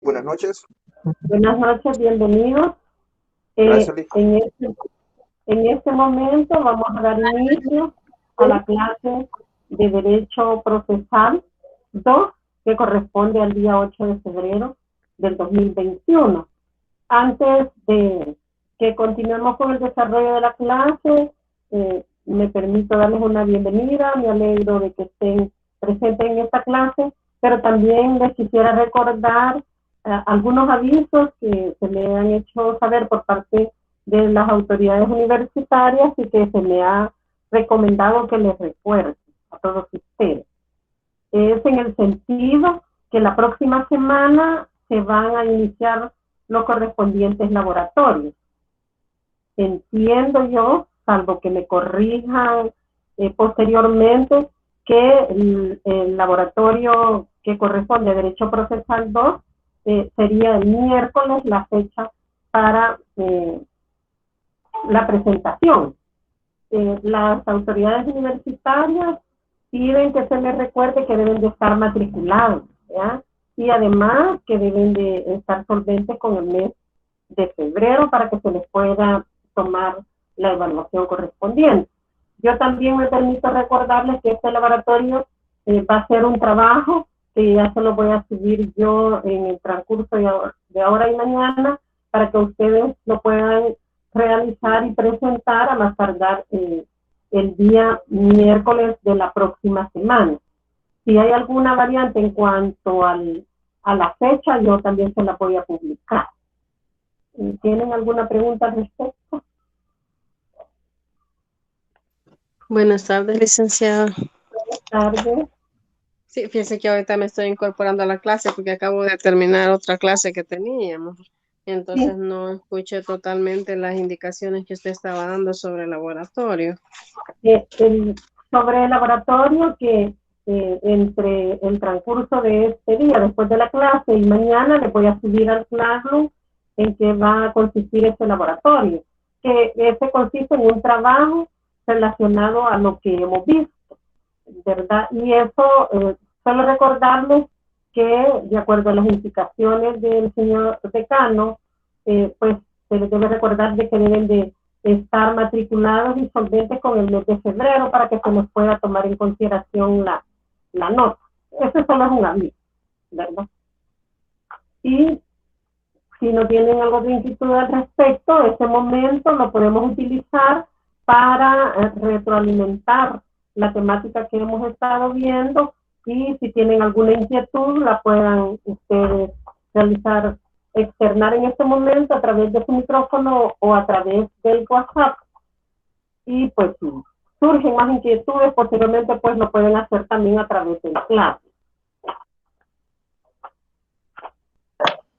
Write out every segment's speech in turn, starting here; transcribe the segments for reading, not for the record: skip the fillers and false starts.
Buenas noches. Buenas noches, bienvenidos. Gracias, Liz. En este momento vamos a dar inicio a la clase de Derecho Procesal 2, que corresponde al día 8 de febrero del 2021. Antes de que continuemos con el desarrollo de la clase, me permito darles una bienvenida. Me alegro de que estén presentes en esta clase, pero también les quisiera recordar algunos avisos que se me han hecho saber por parte de las autoridades universitarias y que se me ha recomendado que les recuerde a todos ustedes. Es en el sentido que la próxima semana se van a iniciar los correspondientes laboratorios. Entiendo yo, salvo que me corrijan posteriormente, que el laboratorio que corresponde a Derecho Procesal 2 sería el miércoles la fecha para la presentación. Las autoridades universitarias piden que se les recuerde que deben de estar matriculados, ¿ya? Y además que deben de estar solventes con el mes de febrero para que se les pueda tomar la evaluación correspondiente. Yo también me permito recordarles que este laboratorio va a ser un trabajo que ya se lo voy a subir yo en el transcurso de ahora y mañana para que ustedes lo puedan realizar y presentar a más tardar el día miércoles de la próxima semana. Si hay alguna variante en cuanto a la fecha, yo también se la voy a publicar. ¿Tienen alguna pregunta al respecto? Buenas tardes, licenciada. Buenas tardes. Sí, fíjese que ahorita me estoy incorporando a la clase porque acabo de terminar otra clase que teníamos. Entonces Sí. no escuché totalmente las indicaciones que usted estaba dando sobre el laboratorio. Sobre el laboratorio que entre el transcurso de este día, después de la clase y mañana, le voy a subir al Classroom en que va a consistir este laboratorio, que ese consiste en un trabajo relacionado a lo que hemos visto, ¿verdad? Y eso, solo recordarles que, de acuerdo a las indicaciones del señor decano, pues se les debe recordar de que deben de estar matriculados y solventes con el mes de febrero para que se nos pueda tomar en consideración la nota. Eso solo es un aviso, ¿verdad? Y si no tienen algo de inquietud al respecto, ese momento lo podemos utilizar para retroalimentar la temática que hemos estado viendo, y si tienen alguna inquietud la puedan ustedes realizar, externar en este momento a través de su micrófono o a través del WhatsApp. Y pues si surgen más inquietudes posteriormente, pues lo pueden hacer también a través del clase.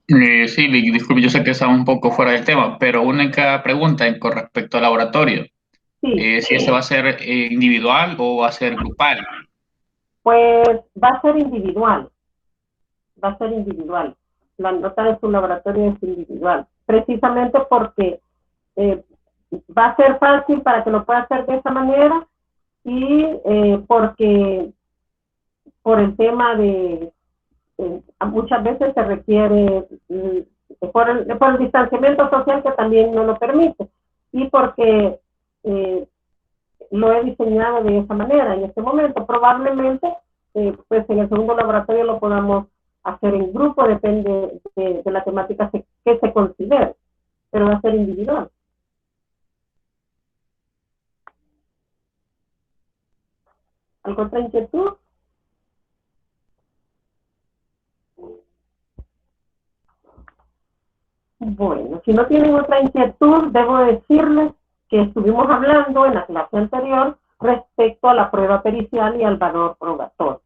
Sí, disculpe, yo sé que estamos un poco fuera del tema, pero única pregunta con respecto al laboratorio. Sí. Si ese va a ser individual o va a ser grupal. Pues va a ser individual. Va a ser individual. La nota de su laboratorio es individual. Precisamente porque va a ser fácil para que lo pueda hacer de esa manera, y porque por el tema de muchas veces se requiere por el distanciamiento social que también no lo permite, y porque lo he diseñado de esa manera en este momento. Probablemente pues en el segundo laboratorio lo podamos hacer en grupo, depende de la temática que se considere, pero va a ser individual. ¿Alguna otra inquietud? Bueno, si no tienen otra inquietud, debo decirles que estuvimos hablando en la clase anterior respecto a la prueba pericial y al valor probatorio.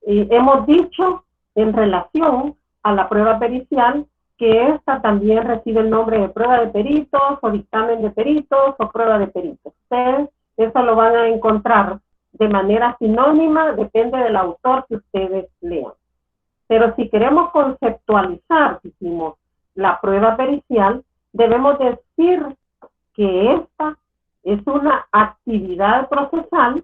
Hemos dicho en relación a la prueba pericial que esta también recibe el nombre de prueba de peritos o dictamen de peritos o prueba de peritos. Ustedes eso lo van a encontrar de manera sinónima, depende del autor que ustedes lean. Pero si queremos conceptualizar, decimos, la prueba pericial, debemos decir que esta es una actividad procesal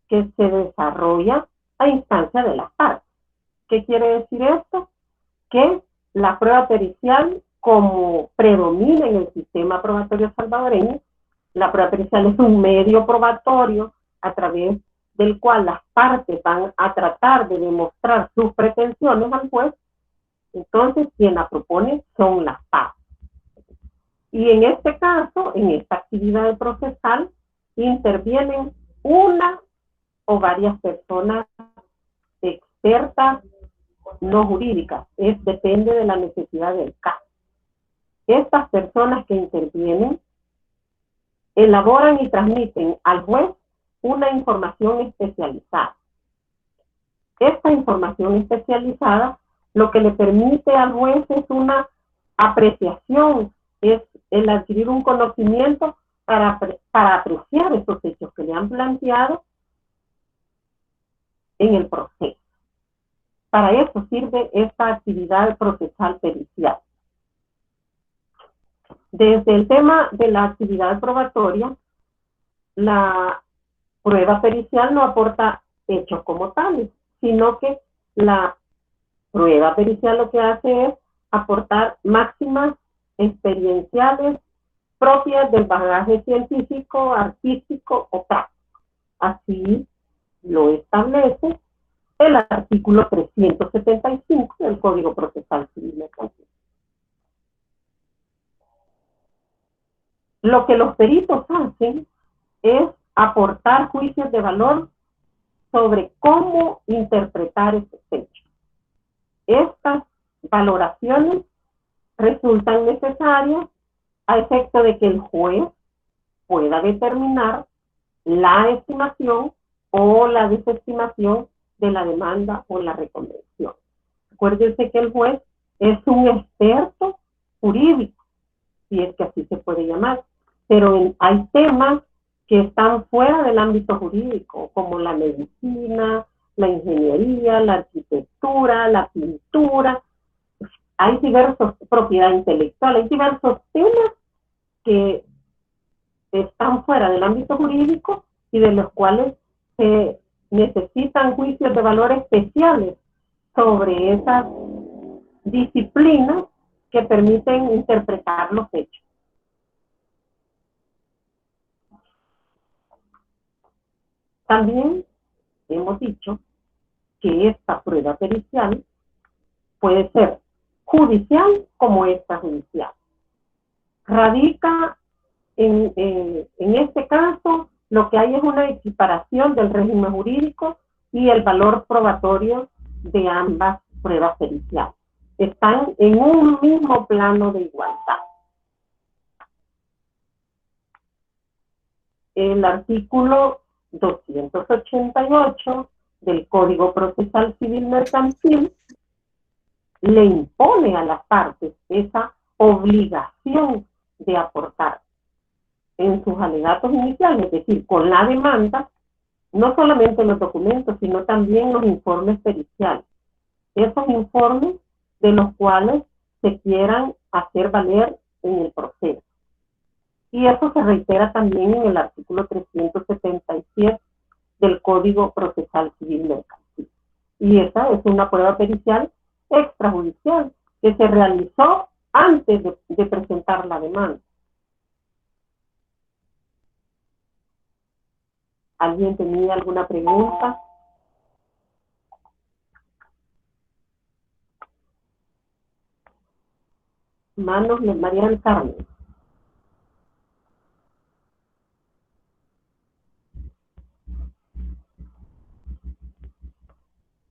que se desarrolla a instancia de las partes. ¿Qué quiere decir esto? Que la prueba pericial, como predomina en el sistema probatorio salvadoreño, la prueba pericial es un medio probatorio a través del cual las partes van a tratar de demostrar sus pretensiones al juez. Entonces, quien la propone son las partes. Y en este caso, en esta actividad procesal, intervienen una o varias personas expertas no jurídicas. Depende de la necesidad del caso. Estas personas que intervienen elaboran y transmiten al juez una información especializada. Esta información especializada lo que le permite al juez es una apreciación, es el adquirir un conocimiento para apreciar esos hechos que le han planteado en el proceso. Para eso sirve esta actividad procesal pericial. Desde el tema de la actividad probatoria, la prueba pericial no aporta hechos como tales, sino que la prueba pericial lo que hace es aportar máximas experienciales propias del bagaje científico, artístico o práctico. Así lo establece el artículo 375 del Código Procesal Civil Mercantil. Lo que los peritos hacen es aportar juicios de valor sobre cómo interpretar estos hechos. Estas valoraciones resultan necesarias a efecto de que el juez pueda determinar la estimación o la desestimación de la demanda o la reconvención. Acuérdense que el juez es un experto jurídico, si es que así se puede llamar, pero hay temas que están fuera del ámbito jurídico, como la medicina, la ingeniería, la arquitectura, la pintura. Hay diversos, propiedad intelectual, hay diversos temas que están fuera del ámbito jurídico y de los cuales se necesitan juicios de valor especiales sobre esas disciplinas que permiten interpretar los hechos. También hemos dicho que esta prueba pericial puede ser judicial como extrajudicial. Radica en este caso, lo que hay es una equiparación del régimen jurídico y el valor probatorio de ambas pruebas periciales. Están en un mismo plano de igualdad. El artículo 288 del Código Procesal Civil Mercantil le impone a las partes esa obligación de aportar en sus alegatos iniciales, es decir, con la demanda, no solamente los documentos, sino también los informes periciales. Esos informes de los cuales se quieran hacer valer en el proceso. Y eso se reitera también en el artículo 377 del Código Procesal Civil Mercantil. Y esa es una prueba pericial extrajudicial que se realizó antes de presentar la demanda. ¿Alguien tenía alguna pregunta? Manos de María del Carmen.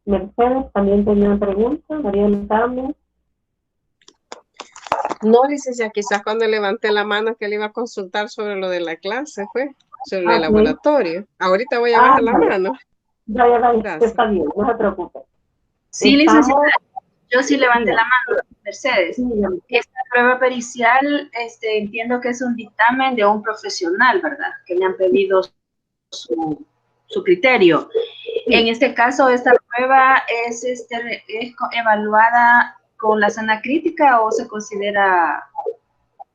Mercedes también tenía una pregunta. María del Carmen. No, licencia, quizás cuando levanté la mano que le iba a consultar sobre lo de la clase, sobre el laboratorio. Ahorita voy a bajar la mano. Ya, está bien, no se preocupe. Sí, licenciada, yo sí levanté la mano, Mercedes. Sí, esta prueba pericial, entiendo que es un dictamen de un profesional, ¿verdad? Que le han pedido su criterio. Sí. En este caso, esta prueba es evaluada con la sana crítica o se considera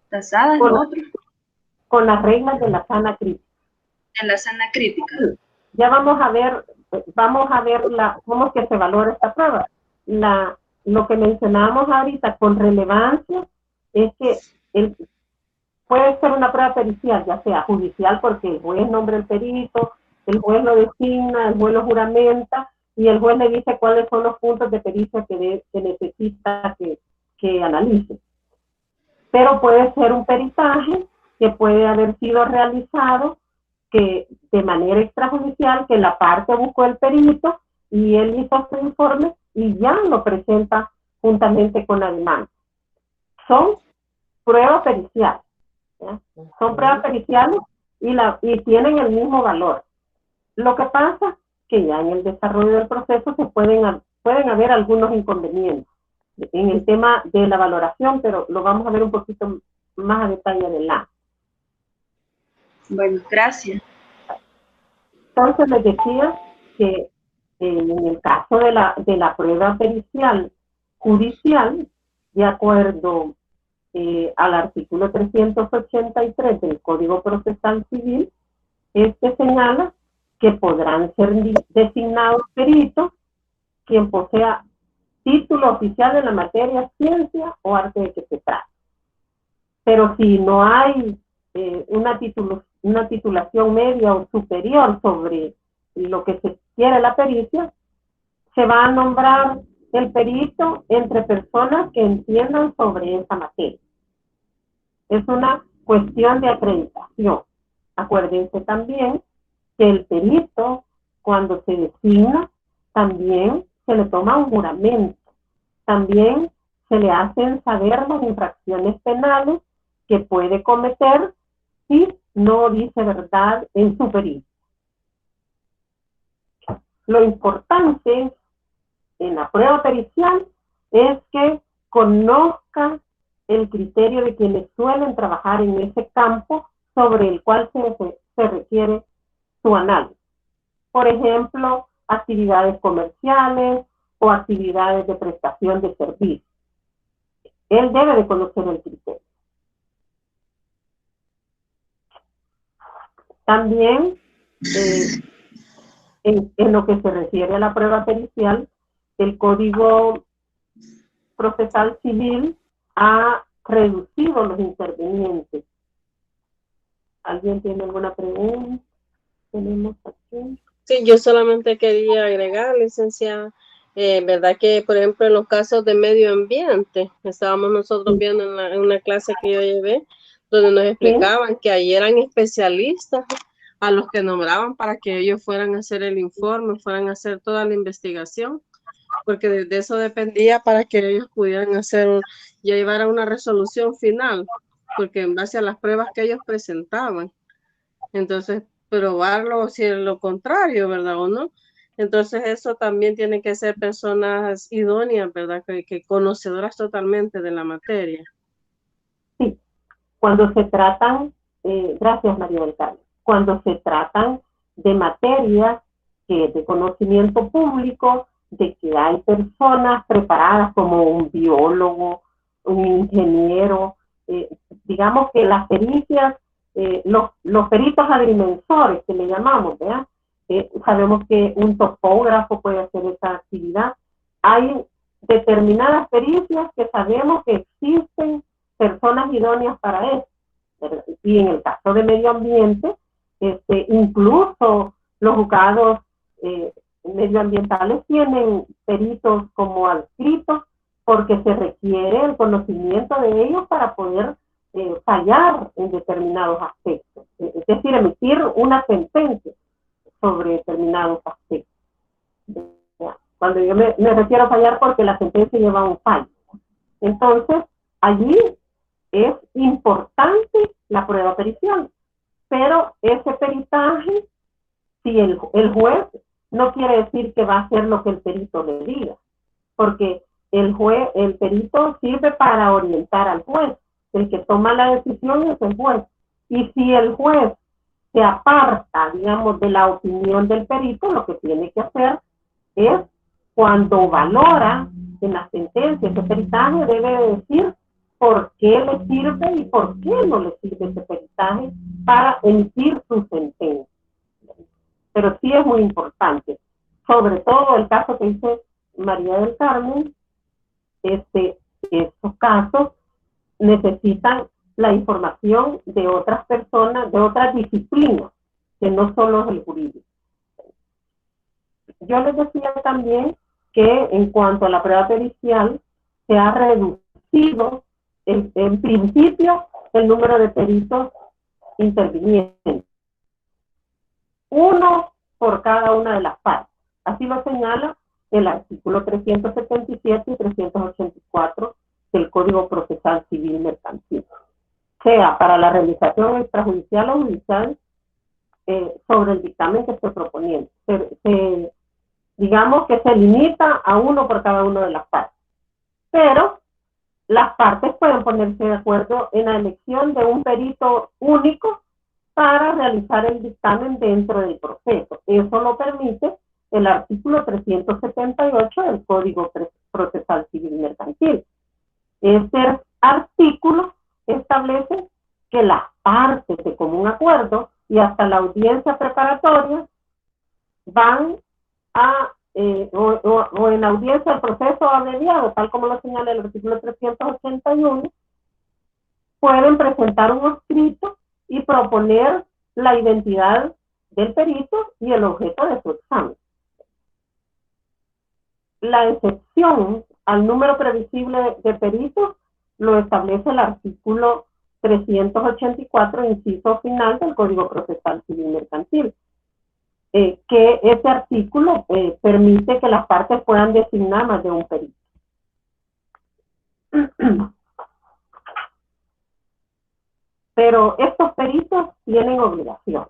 tasada en lo otro. Con las reglas de la sana crítica. En la sana crítica. Sí. Ya vamos a ver cómo es que se valora esta prueba. lo que mencionábamos ahorita con relevancia es que puede ser una prueba pericial, ya sea judicial, porque el juez nombra el perito, el juez lo designa, el juez lo juramenta, y el juez le dice cuáles son los puntos de pericia que necesita que analice. Pero puede ser un peritaje que puede haber sido realizado que de manera extrajudicial, que la parte buscó el perito y él hizo su informe y ya lo presenta juntamente con la demanda. Son pruebas periciales. ¿Ya? Son pruebas periciales y tienen el mismo valor. Lo que pasa que ya en el desarrollo del proceso se pueden haber algunos inconvenientes en el tema de la valoración, pero lo vamos a ver un poquito más a detalle adelante. Bueno, gracias. Entonces les decía que en el caso de la prueba pericial judicial, de acuerdo al artículo 383 del Código Procesal Civil, señala que podrán ser designados peritos quien posea título oficial en la materia ciencia o arte de que se trata. Pero si no hay una titulación media o superior sobre lo que se quiere la pericia, se va a nombrar el perito entre personas que entiendan sobre esa materia. Es una cuestión de acreditación. Acuérdense también que el perito, cuando se designa, también se le toma un juramento. También se le hacen saber las infracciones penales que puede cometer si no dice verdad en su perito. Lo importante en la prueba pericial es que conozca el criterio de quienes suelen trabajar en ese campo sobre el cual se requiere su análisis. Por ejemplo, actividades comerciales o actividades de prestación de servicios. Él debe de conocer el criterio. También, en lo que se refiere a la prueba pericial, el Código Procesal Civil ha reducido los intervinientes. ¿Alguien tiene alguna pregunta? Tenemos aquí. Sí, yo solamente quería agregar, licenciada, verdad que, por ejemplo, en los casos de medio ambiente, estábamos nosotros viendo en una clase que yo llevé, donde nos explicaban que ahí eran especialistas a los que nombraban para que ellos fueran a hacer el informe, fueran a hacer toda la investigación, porque de eso dependía para que ellos pudieran llevar a una resolución final, porque en base a las pruebas que ellos presentaban. Entonces, probarlo si es lo contrario, ¿verdad? ¿O no? Entonces, eso también tiene que ser personas idóneas, ¿verdad? Que conocedoras totalmente de la materia. Sí, cuando se tratan, gracias María del Carmen, cuando se tratan de materias que de conocimiento público, de que hay personas preparadas como un biólogo, un ingeniero, digamos que las pericias, los peritos agrimensores que le llamamos, ¿verdad? Sabemos que un topógrafo puede hacer esa actividad. Hay determinadas pericias que sabemos que existen personas idóneas para eso, ¿verdad? Y en el caso de medio ambiente, incluso los juzgados medioambientales tienen peritos como adscritos porque se requiere el conocimiento de ellos para poder fallar en determinados aspectos, es decir, emitir una sentencia sobre determinados aspectos. Cuando yo me refiero a fallar porque la sentencia lleva un fallo. Entonces, allí es importante la prueba pericial, pero ese peritaje, si el juez no quiere decir que va a hacer lo que el perito le diga, porque el perito sirve para orientar al juez. El que toma la decisión es el juez. Y si el juez se aparta, digamos, de la opinión del perito, lo que tiene que hacer es, cuando valora en la sentencia ese peritaje, debe decir por qué le sirve y por qué no le sirve ese peritaje para emitir su sentencia. Pero sí es muy importante, sobre todo el caso que dice María del Carmen, estos casos necesitan la información de otras personas, de otras disciplinas, que no solo es el jurídico. Yo les decía también que en cuanto a la prueba pericial, se ha reducido en principio el número de peritos intervinientes. Uno por cada una de las partes. Así lo señala el artículo 377 y 384 del Código Procesal Civil Mercantil. Sea para la realización extrajudicial o judicial sobre el dictamen que estoy proponiendo. Digamos que se limita a uno por cada una de las partes. Pero las partes pueden ponerse de acuerdo en la elección de un perito único para realizar el dictamen dentro del proceso. Eso lo permite el artículo 378 del Código Procesal Civil Mercantil. Este artículo establece que las partes de común acuerdo y hasta la audiencia preparatoria van a, o en la audiencia del proceso abreviado, tal como lo señala el artículo 381, pueden presentar un escrito y proponer la identidad del perito y el objeto de su examen. La excepción al número previsible de peritos lo establece el artículo 384, inciso final del Código Procesal Civil Mercantil, que ese artículo permite que las partes puedan designar más de un perito. Pero estos peritos tienen obligaciones.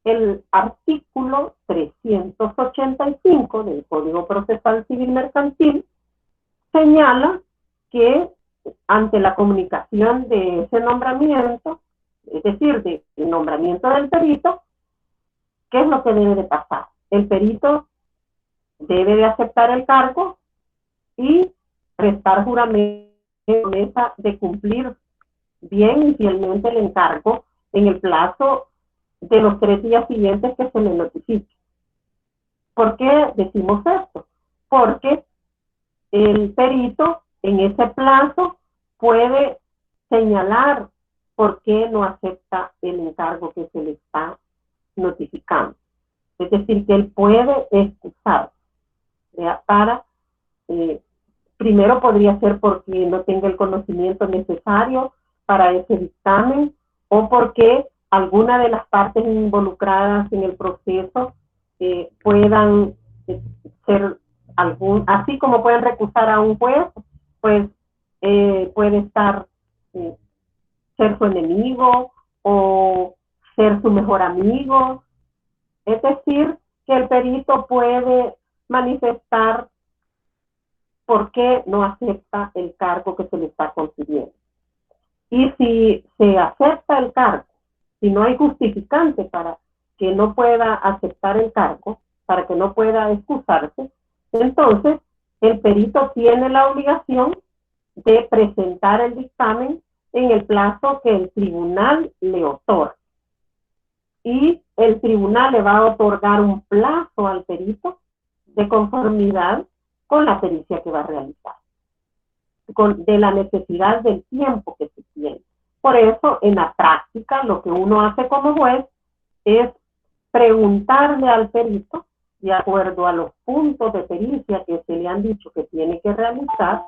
El artículo 385 del Código Procesal Civil Mercantil señala que ante la comunicación de ese nombramiento, es decir, del nombramiento del perito, ¿qué es lo que debe de pasar? El perito debe de aceptar el cargo y prestar juramento de cumplir bien y fielmente el encargo en el plazo de los 3 días siguientes que se le notifique. ¿Por qué decimos esto? Porque el perito en ese plazo puede señalar por qué no acepta el encargo que se le está notificando. Es decir, que él puede excusar para, primero podría ser porque no tenga el conocimiento necesario para ese dictamen o porque alguna de las partes involucradas en el proceso puedan ser así como pueden recusar a un juez, pues puede estar ser su enemigo o ser su mejor amigo. Es decir, que el perito puede manifestar por qué no acepta el cargo que se le está confiriendo. Y si se acepta el cargo, si no hay justificante para que no pueda aceptar el cargo, para que no pueda excusarse, entonces el perito tiene la obligación de presentar el dictamen en el plazo que el tribunal le otorga. Y el tribunal le va a otorgar un plazo al perito de conformidad con la pericia que va a realizar, de la necesidad del tiempo que se tiene. Por eso, en la práctica, lo que uno hace como juez es preguntarle al perito, de acuerdo a los puntos de pericia que se le han dicho que tiene que realizar,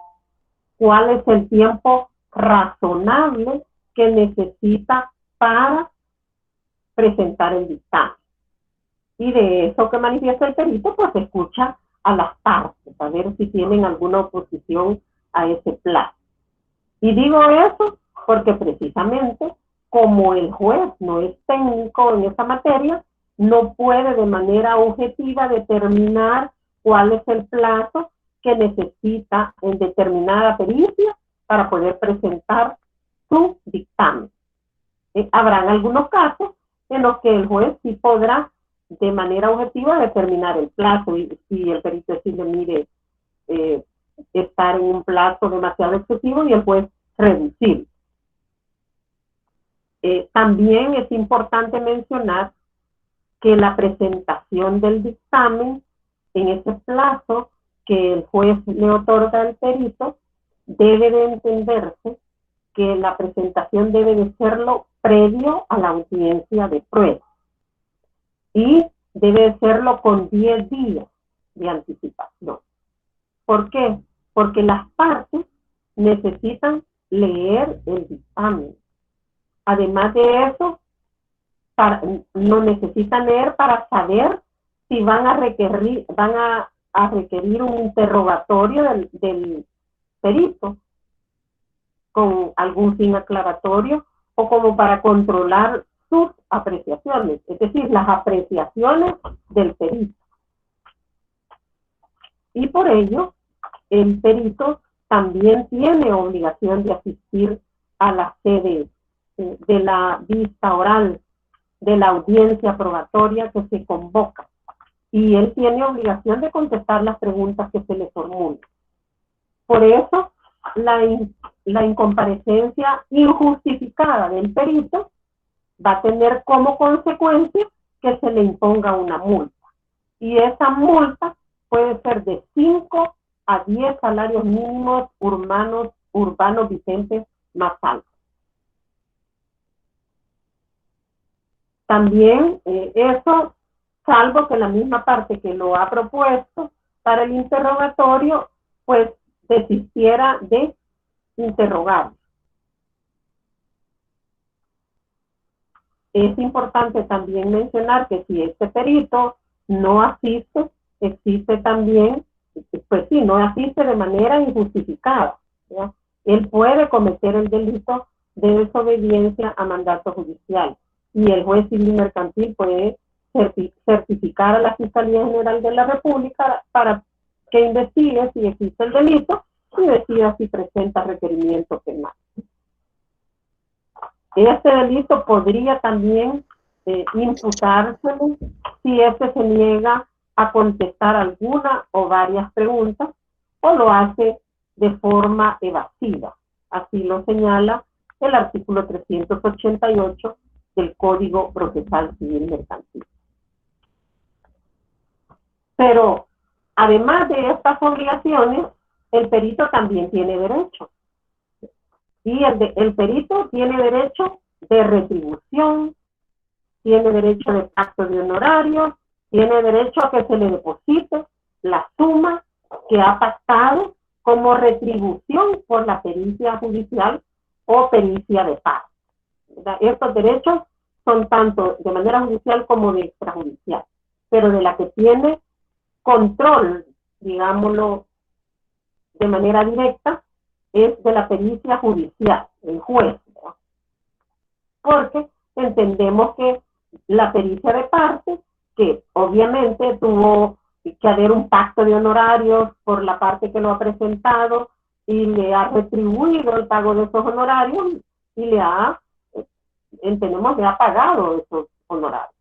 cuál es el tiempo razonable que necesita para presentar el dictamen. Y de eso que manifiesta el perito, pues escucha a las partes, a ver si tienen alguna oposición a ese plazo. Y digo eso porque precisamente, como el juez no es técnico en esa materia, no puede de manera objetiva determinar cuál es el plazo que necesita en determinada pericia para poder presentar su dictamen. Habrán algunos casos en los que el juez sí podrá de manera objetiva determinar el plazo y si el perito decide, mire, estar en un plazo demasiado excesivo y el juez reducir. También es importante mencionar que la presentación del dictamen en ese plazo que el juez le otorga al perito, debe de entenderse que la presentación debe de serlo previo a la audiencia de prueba y debe de serlo con 10 días de anticipación. ¿Por qué? Porque las partes necesitan leer el dictamen. Además de eso, lo necesitan leer para saber si van a requerir un interrogatorio del perito con algún fin aclaratorio o como para controlar sus apreciaciones, es decir, las apreciaciones del perito. Y por ello, el perito también tiene obligación de asistir a la sede de la vista oral, de la audiencia probatoria que se convoca. Y él tiene obligación de contestar las preguntas que se le formulan. Por eso, la incomparecencia injustificada del perito va a tener como consecuencia que se le imponga una multa. Y esa multa puede ser de 5 a 10 salarios mínimos urbanos vigentes más altos. También eso, salvo que la misma parte que lo ha propuesto para el interrogatorio, pues desistiera de interrogar. Es importante también mencionar que si este perito no asiste, existe también, pues sí, no asiste de manera injustificada, ¿ya? Él puede cometer el delito de desobediencia a mandato judicial y el juez civil mercantil puede certificar a la Fiscalía General de la República para que investigue si existe el delito y decida si presenta requerimiento penal. Este delito podría también imputársele si este se niega a contestar alguna o varias preguntas o lo hace de forma evasiva. Así lo señala el artículo 388 del Código Procesal Civil Mercantil. Pero, además de estas obligaciones, el perito también tiene derechos. Y el perito tiene derecho de retribución, tiene derecho de pacto de honorarios, tiene derecho a que se le deposite la suma que ha pactado como retribución por la pericia judicial o pericia de paz. Estos derechos son tanto de manera judicial como de extrajudicial, pero de la que tiene control, digámoslo de manera directa, es de la pericia judicial, el juez, ¿verdad? Porque entendemos que la pericia de parte, que obviamente tuvo que haber un pacto de honorarios por la parte que lo ha presentado y le ha retribuido el pago de esos honorarios y le ha pagado esos honorarios.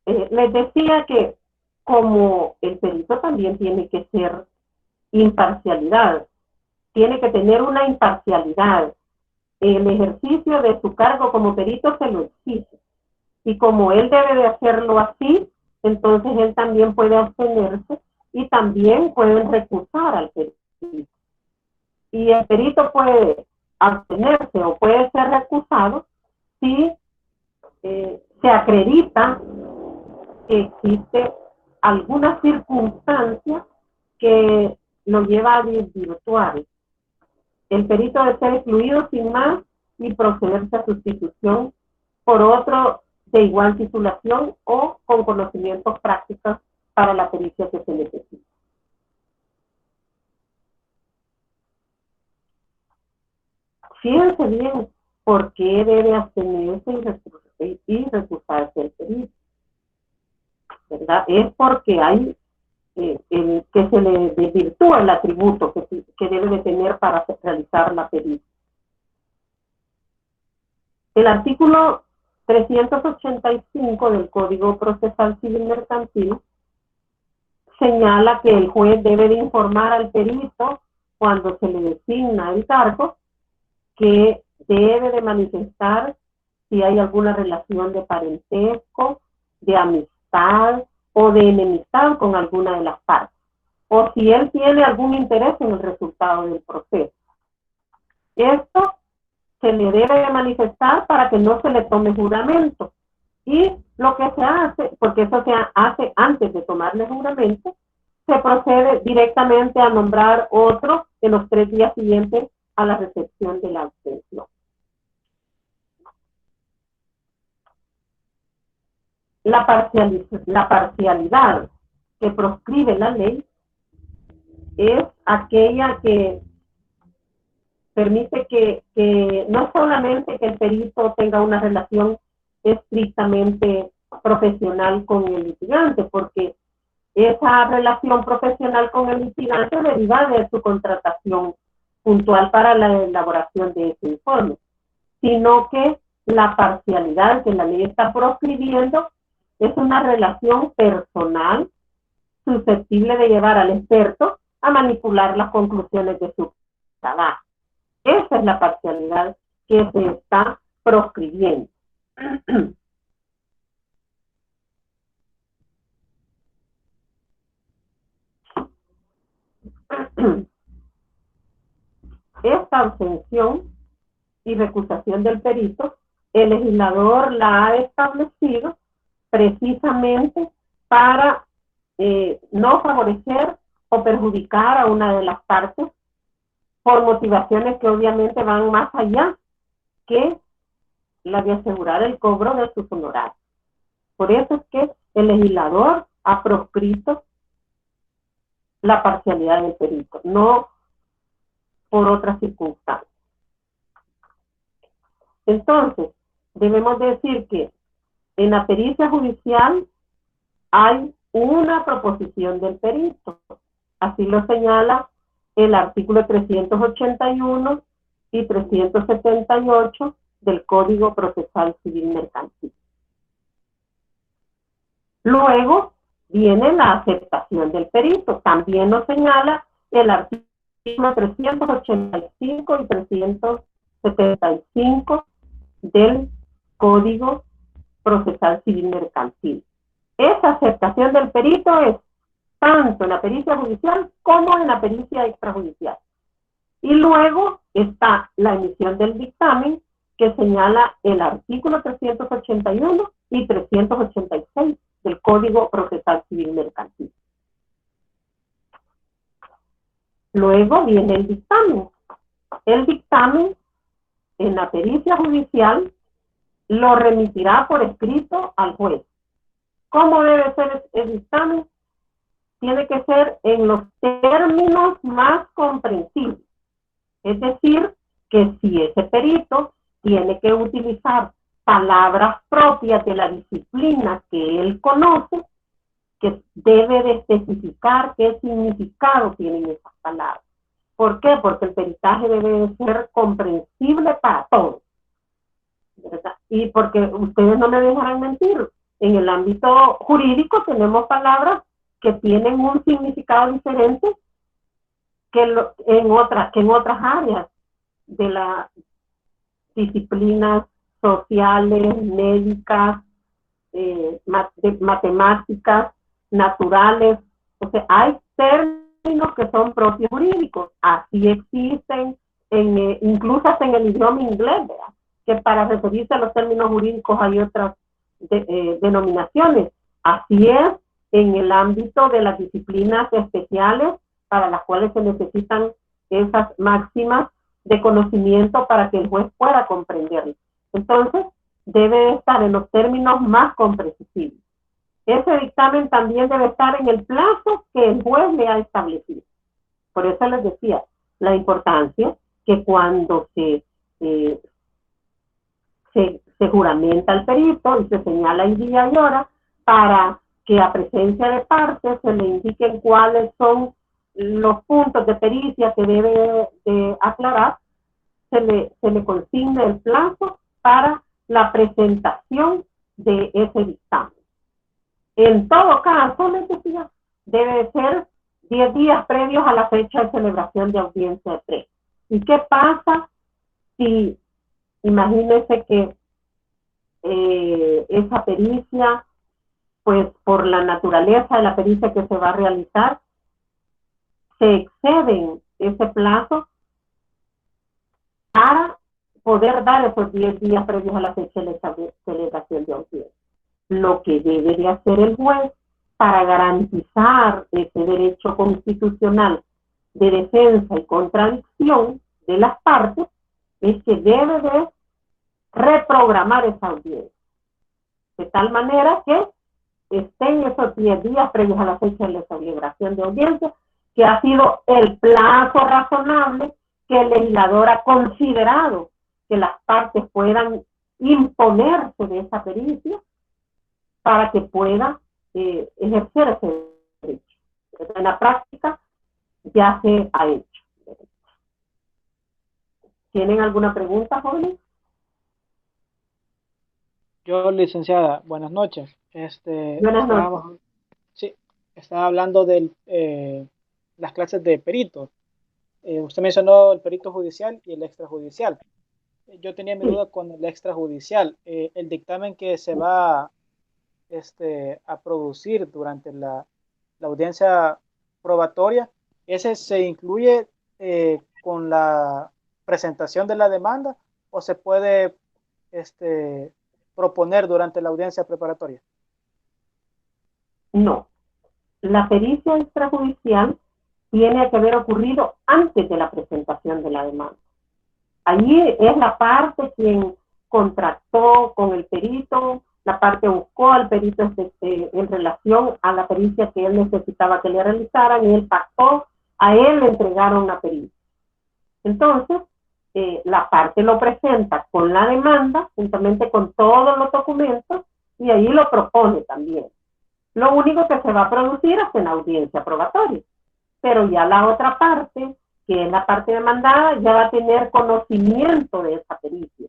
Les decía que como el perito también tiene que ser imparcialidad, tiene que tener una imparcialidad. El ejercicio de su cargo como perito se lo exige. Y como él debe de hacerlo así, entonces él también puede abstenerse y también pueden recusar al perito. Y el perito puede abstenerse o puede ser recusado si se acredita que existe alguna circunstancia que lo lleva a desvirtuar. El perito debe ser excluido sin más y procederse a sustitución por otro de igual titulación o con conocimientos prácticos para la pericia que se necesita. Fíjense bien por qué debe abstenerse y recusarse el perito, ¿verdad? Es porque hay que se le desvirtúa el atributo que debe de tener para realizar la pericia. El artículo 385 del Código Procesal Civil Mercantil señala que el juez debe de informar al perito cuando se le designa el cargo que debe de manifestar si hay alguna relación de parentesco, de amistad, o de enemistad con alguna de las partes, o si él tiene algún interés en el resultado del proceso. Esto se le debe manifestar para que no se le tome juramento. Y lo que se hace, porque eso se hace antes de tomarle juramento, se procede directamente a nombrar otro en los 3 días siguientes a la recepción de la abstención. La parcialidad que proscribe la ley es aquella que permite que no solamente que el perito tenga una relación estrictamente profesional con el litigante, porque esa relación profesional con el litigante deriva de su contratación puntual para la elaboración de ese informe, sino que la parcialidad que la ley está proscribiendo es una relación personal susceptible de llevar al experto a manipular las conclusiones de su trabajo. Esa es la parcialidad que se está proscribiendo. Esta abstención y recusación del perito, el legislador la ha establecido precisamente para no favorecer o perjudicar a una de las partes por motivaciones que obviamente van más allá que la de asegurar el cobro de sus honorarios. Por eso es que el legislador ha proscrito la parcialidad del perito, no por otras circunstancias. Entonces, debemos decir que en la pericia judicial hay una proposición del perito. Así lo señala el artículo 381 y 378 del Código Procesal Civil Mercantil. Luego viene la aceptación del perito. También lo señala el artículo 385 y 375 del Código Procesal Civil Mercantil. Esa aceptación del perito es tanto en la pericia judicial como en la pericia extrajudicial. Y luego está la emisión del dictamen que señala el artículo 381 y 386 del Código Procesal Civil Mercantil. Luego viene el dictamen. El dictamen en la pericia judicial lo remitirá por escrito al juez. ¿Cómo debe ser el dictamen? Tiene que ser en los términos más comprensibles. Es decir, que si ese perito tiene que utilizar palabras propias de la disciplina que él conoce, que debe de especificar qué significado tienen esas palabras. ¿Por qué? Porque el peritaje debe de ser comprensible para todos, ¿verdad? Y porque ustedes no me dejarán mentir, en el ámbito jurídico tenemos palabras que tienen un significado diferente que en otras áreas de las disciplinas sociales, médicas, matemáticas, naturales. O sea, hay términos que son propios jurídicos. Así existen, incluso hasta en el idioma inglés, ¿verdad? Que para referirse a los términos jurídicos hay otras denominaciones. Así es en el ámbito de las disciplinas especiales para las cuales se necesitan esas máximas de conocimiento para que el juez pueda comprenderlo. Entonces, debe estar en los términos más comprensibles. Ese dictamen también debe estar en el plazo que el juez le ha establecido. Por eso les decía la importancia que cuando se juramenta el perito y se señala el día y hora para que a presencia de partes se le indiquen cuáles son los puntos de pericia que debe aclarar, se le consigna el plazo para la presentación de ese dictamen. En todo caso, les decía, debe ser 10 días previos a la fecha de celebración de audiencia de pre. ¿Y qué pasa si, imagínense que esa pericia pues por la naturaleza de la pericia que se va a realizar, se exceden ese plazo para poder dar esos 10 días previos a la fecha de celebración de audiencia. Lo que debe de hacer el juez para garantizar ese derecho constitucional de defensa y contradicción de las partes es que debe de reprogramar esa audiencia, de tal manera que estén esos 10 días previos a la fecha de la celebración de audiencia, que ha sido el plazo razonable que el legislador ha considerado que las partes puedan imponerse de esa pericia para que pueda ejercer ese derecho. En la práctica ya se ha hecho. ¿Tienen alguna pregunta, jóvenes? Yo, licenciada, buenas noches. Buenas noches. Sí, estaba hablando de las clases de perito. Usted mencionó el perito judicial y el extrajudicial. Yo tenía mi duda con el extrajudicial. El dictamen que se va a producir durante la audiencia probatoria, ¿ese se incluye con la presentación de la demanda o se puede proponer durante la audiencia preparatoria? No. La pericia extrajudicial tiene que haber ocurrido antes de la presentación de la demanda. Allí es la parte quien contrató con el perito, la parte buscó al perito en relación a la pericia que él necesitaba que le realizaran y él pactó, a él le entregaron la pericia. Entonces, la parte lo presenta con la demanda, juntamente con todos los documentos, y ahí lo propone también. Lo único que se va a producir es en la audiencia probatoria. Pero ya la otra parte, que es la parte demandada, ya va a tener conocimiento de esa pericia.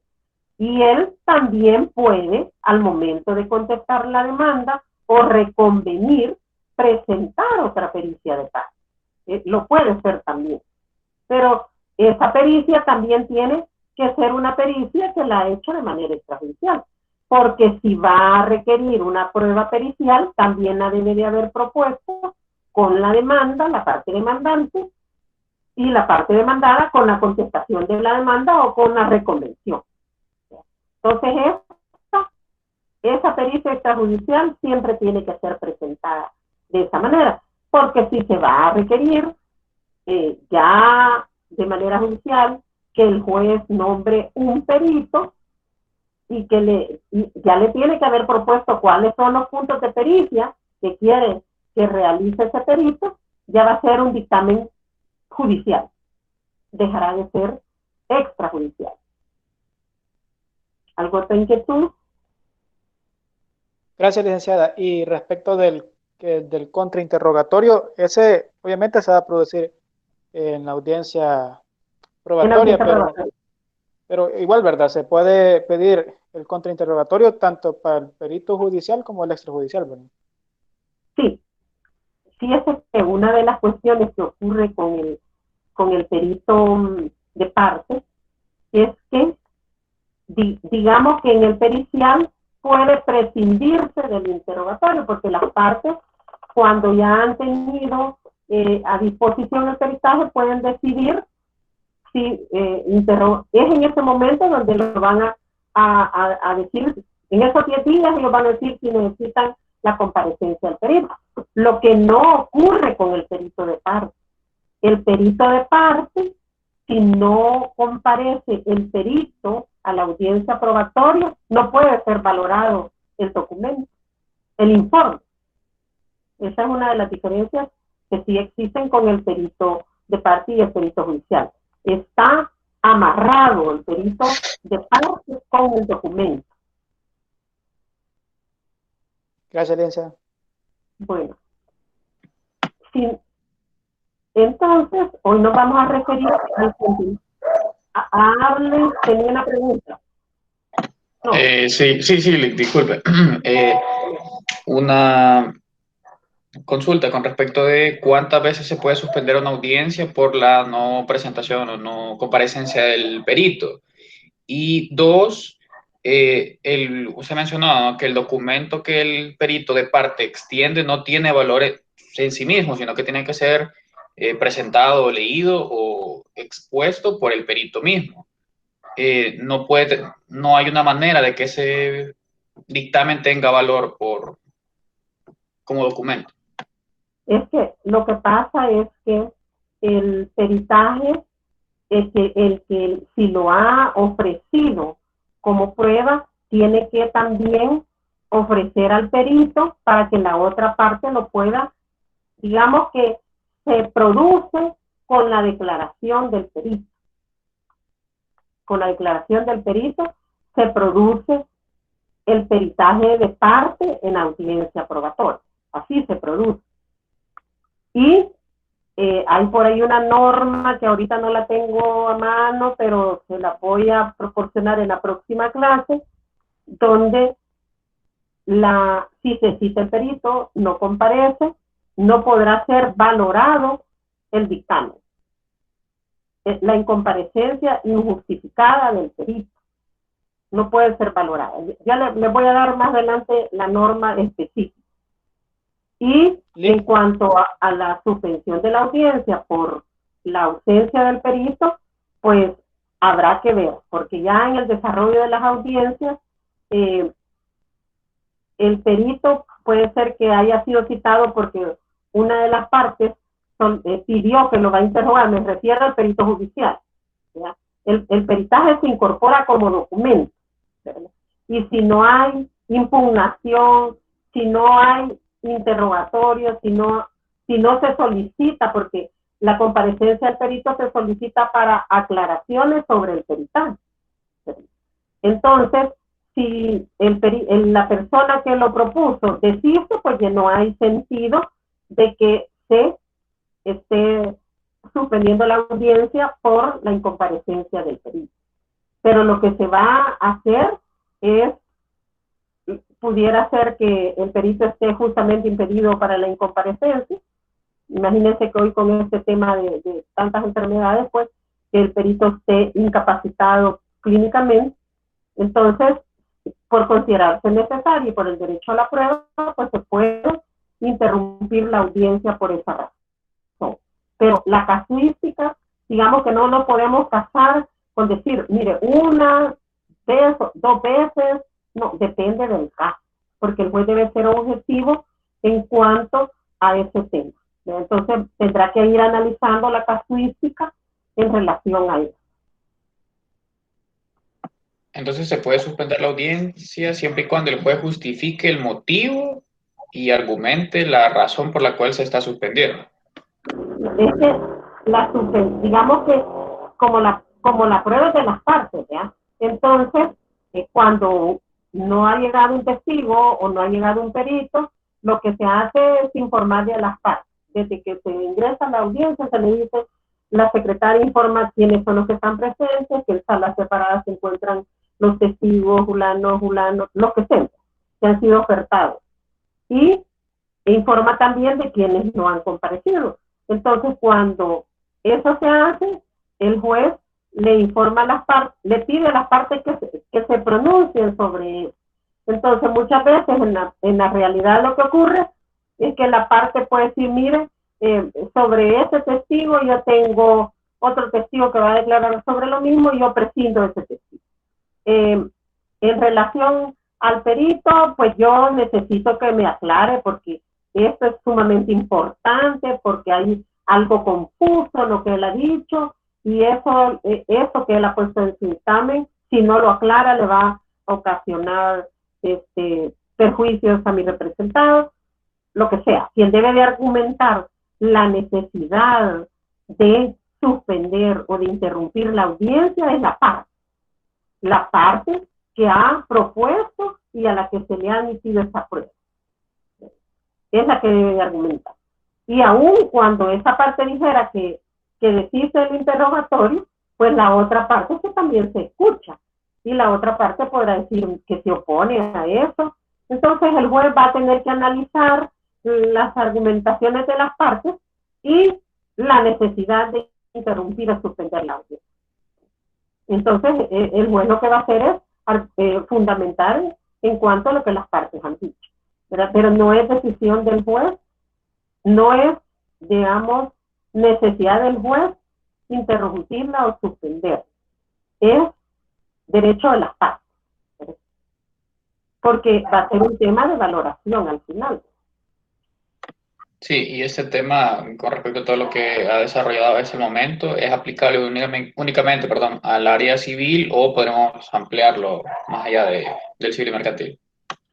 Y él también puede, al momento de contestar la demanda o reconvenir, presentar otra pericia de parte. Lo puede hacer también. Pero esa pericia también tiene que ser una pericia que la ha hecho de manera extrajudicial. Porque si va a requerir una prueba pericial, también la debe de haber propuesto con la demanda, la parte demandante, y la parte demandada con la contestación de la demanda o con la reconvención. Entonces, esa pericia extrajudicial siempre tiene que ser presentada de esa manera, porque si se va a requerir ya de manera judicial que el juez nombre un perito y que ya le tiene que haber propuesto cuáles son los puntos de pericia que quiere que realice ese perito, ya va a ser un dictamen judicial. Dejará de ser extrajudicial. ¿Alguna inquietud? Gracias, licenciada. Y respecto del contrainterrogatorio, ese obviamente se va a producir en la audiencia probatoria, pero igual, ¿verdad? Se puede pedir el contrainterrogatorio tanto para el perito judicial como el extrajudicial, ¿verdad? Sí. Sí, es una de las cuestiones que ocurre con el perito de parte, es que digamos que en el pericial puede prescindirse del interrogatorio, porque las partes, cuando ya han tenido a disposición el peritaje, pueden decidir si es en ese momento donde lo van a decir, en esos 10 días ellos van a decir si necesitan la comparecencia del perito. Lo que no ocurre con el perito de parte. El perito de parte, si no comparece el perito a la audiencia probatoria, no puede ser valorado el documento, el informe. Esa es una de las diferencias que sí existen con el perito de parte y el perito judicial. Está amarrado el perito de parte con el documento. Gracias, licenciada. Bueno, sí. Entonces, hoy nos vamos a referir al contenido. Arlen tenía una pregunta. No. Sí, disculpe. Una consulta con respecto de cuántas veces se puede suspender una audiencia por la no presentación o no comparecencia del perito. Y dos, usted mencionó, ¿no?, que el documento que el perito de parte extiende no tiene valores en sí mismo, sino que tiene que ser presentado, leído o expuesto por el perito mismo. No hay una manera de que ese dictamen tenga valor como documento. Es que lo que pasa es que el peritaje, el que si lo ha ofrecido como prueba, tiene que también ofrecer al perito para que la otra parte lo pueda, digamos que se produce con la declaración del perito. Con la declaración del perito se produce el peritaje de parte en audiencia probatoria. Así se produce. Y hay por ahí una norma que ahorita no la tengo a mano, pero se la voy a proporcionar en la próxima clase, donde si se cita el perito, no comparece, no podrá ser valorado el dictamen. La incomparecencia injustificada del perito no puede ser valorada. Ya le voy a dar más adelante la norma específica. Y en cuanto a la suspensión de la audiencia por la ausencia del perito, pues habrá que ver, porque ya en el desarrollo de las audiencias, el perito puede ser que haya sido citado porque una de las partes pidió que lo va a interrogar, me refiero al perito judicial. ¿Ya? El peritaje se incorpora como documento, ¿verdad? Y si no hay impugnación, si no hay interrogatorio, si no se solicita, porque la comparecencia del perito se solicita para aclaraciones sobre el peritaje. Entonces, si la persona que lo propuso desiste, pues ya no hay sentido de que se esté suspendiendo la audiencia por la incomparecencia del perito. Pero lo que se va a hacer es, pudiera ser que el perito esté justamente impedido para la incomparecencia. Imagínense que hoy con este tema de tantas enfermedades, pues, que el perito esté incapacitado clínicamente. Entonces, por considerarse necesario y por el derecho a la prueba, pues se puede interrumpir la audiencia por esa razón. Pero la casuística, digamos que no lo podemos casar con decir, mire, una vez, 2 veces, no, depende del caso, porque el juez debe ser objetivo en cuanto a ese tema. Entonces tendrá que ir analizando la casuística en relación a eso. Entonces se puede suspender la audiencia siempre y cuando el juez justifique el motivo y argumente la razón por la cual se está suspendiendo. Es que digamos que como la prueba es de las partes, ¿ya? Entonces, cuando no ha llegado un testigo o no ha llegado un perito, lo que se hace es informarle a las partes. Desde que se ingresa a la audiencia se le dice, la secretaria informa quiénes son los que están presentes, que en salas separadas se encuentran los testigos, fulano, los que sean, que han sido ofertados. Y informa también de quienes no han comparecido. Entonces, cuando eso se hace, el juez le informa a las partes, le pide a las partes que se pronuncien sobre eso. Entonces, muchas veces en la realidad lo que ocurre es que la parte puede decir, mire, sobre ese testigo yo tengo otro testigo que va a declarar sobre lo mismo y yo prescindo de ese testigo. En relación al perito, pues yo necesito que me aclare porque esto es sumamente importante, porque hay algo confuso lo que él ha dicho y eso que él ha puesto en su dictamen, si no lo aclara, le va a ocasionar perjuicios a mi representado, lo que sea. Quien debe de argumentar la necesidad de suspender o de interrumpir la audiencia es la parte que ha propuesto y a la que se le ha emitido esa prueba. Es la que debe de argumentar. Y aún cuando esa parte dijera que desiste el interrogatorio, pues la otra parte que también se escucha. Y la otra parte podrá decir que se opone a eso. Entonces el juez va a tener que analizar las argumentaciones de las partes y la necesidad de interrumpir o suspender la audiencia. Entonces el juez lo que va a hacer es fundamentar en cuanto a lo que las partes han dicho, ¿verdad? Pero no es decisión del juez, no es, digamos, necesidad del juez interrumpirla o suspenderla, es derecho de las partes, ¿verdad? Porque va a ser un tema de valoración al final. Sí, y este tema, con respecto a todo lo que ha desarrollado en ese momento, ¿es aplicable únicamente, perdón, al área civil o podemos ampliarlo más allá del civil y mercantil?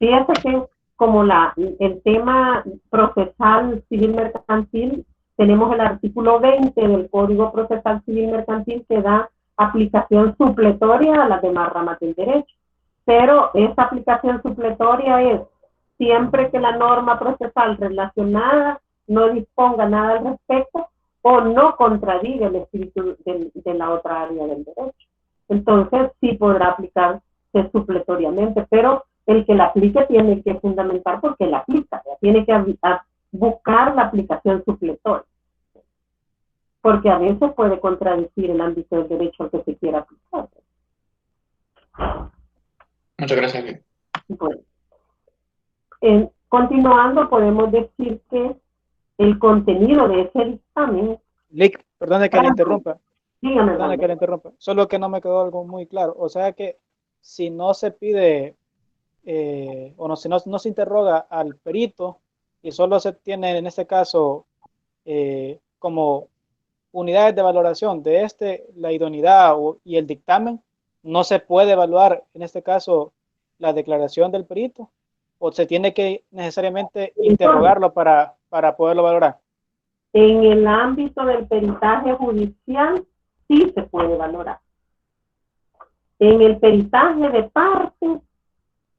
Fíjate que como el tema procesal civil mercantil, tenemos el artículo 20 del Código Procesal Civil Mercantil que da aplicación supletoria a las demás ramas del derecho. Pero esa aplicación supletoria es siempre que la norma procesal relacionada no disponga nada al respecto o no contradiga el espíritu de la otra área del derecho. Entonces sí podrá aplicarse supletoriamente, pero el que la aplique tiene que fundamentar porque la aplica, tiene que buscar la aplicación supletoria, porque a veces puede contradecir el ámbito del derecho al que se quiera aplicar. Muchas gracias. Bueno, continuando, podemos decir que el contenido de ese dictamen... Lick, perdone que le interrumpa. Dígame, perdone que le interrumpa. Solo que no me quedó algo muy claro. O sea que si no se pide, o no, si no se interroga al perito y solo se tiene en este caso como unidades de valoración de la idoneidad y el dictamen, no se puede evaluar en este caso la declaración del perito, o se tiene que necesariamente interrogarlo para poderlo valorar. En el ámbito del peritaje judicial sí se puede valorar. En el peritaje de parte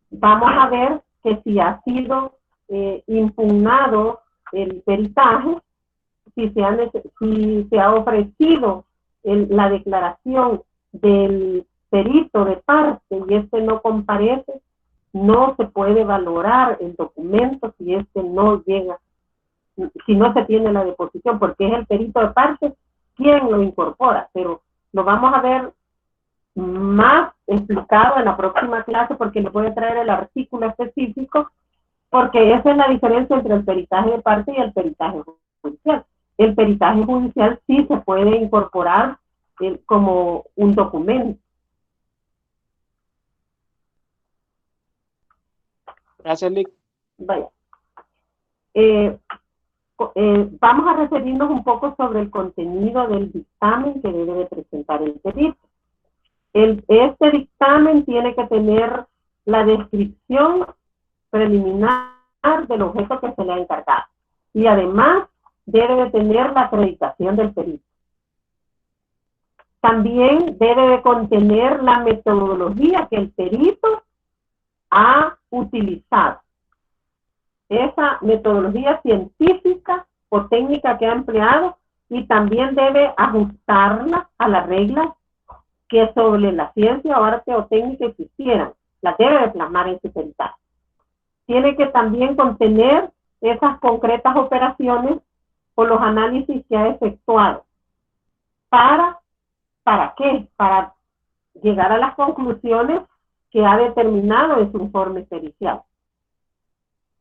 vamos a ver que si ha sido impugnado el peritaje, si se ha ofrecido la declaración del perito de parte y este no comparece, no se puede valorar el documento si este no llega, si no se tiene la deposición, porque es el perito de parte quien lo incorpora, pero lo vamos a ver más explicado en la próxima clase porque le voy a traer el artículo específico, porque esa es la diferencia entre el peritaje de parte y el peritaje judicial. El peritaje judicial sí se puede incorporar como un documento. Gracias, Lick. Vaya. Vamos a referirnos un poco sobre el contenido del dictamen que debe de presentar el perito. Este dictamen tiene que tener la descripción preliminar del objeto que se le ha encargado y además debe de tener la acreditación del perito. También debe de contener la metodología que el perito ha utilizado. Esa metodología científica o técnica que ha empleado y también debe ajustarla a las reglas que sobre la ciencia o arte o técnica existieran. La debe de plasmar en su peritaje. Tiene que también contener esas concretas operaciones o los análisis que ha efectuado. ¿Para qué? Para llegar a las conclusiones que ha determinado en su informe pericial.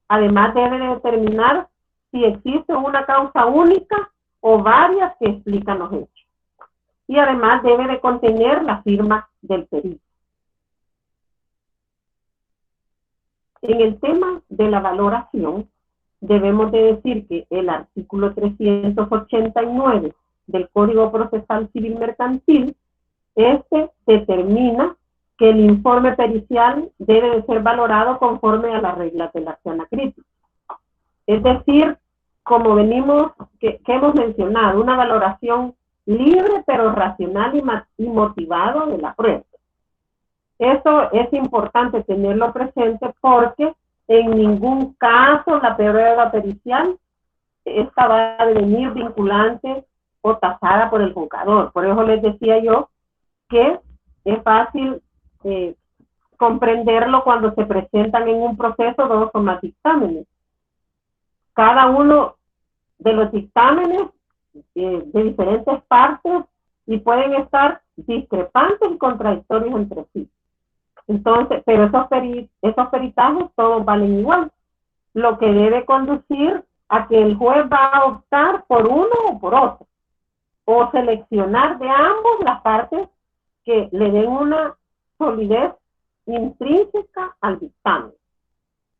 Además debe de determinar si existe una causa única o varias que explican los hechos. Y además debe de contener la firma del perito. En el tema de la valoración, debemos de decir que el artículo 389 del Código Procesal Civil Mercantil, determina que el informe pericial debe de ser valorado conforme a las reglas de la acción crítica. Es decir, como que hemos mencionado, una valoración libre pero racional y motivado de la prueba. Eso es importante tenerlo presente porque en ningún caso la prueba pericial esta va a devenir vinculante o tasada por el juzgador. Por eso les decía yo que es fácil comprenderlo cuando se presentan en un proceso 2 o más dictámenes. Cada uno de los dictámenes de diferentes partes y pueden estar discrepantes y contradictorios entre sí. Entonces, pero esos peritajes todos valen igual, lo que debe conducir a que el juez va a optar por uno o por otro, o seleccionar de ambos las partes que le den una solidez intrínseca al dictamen.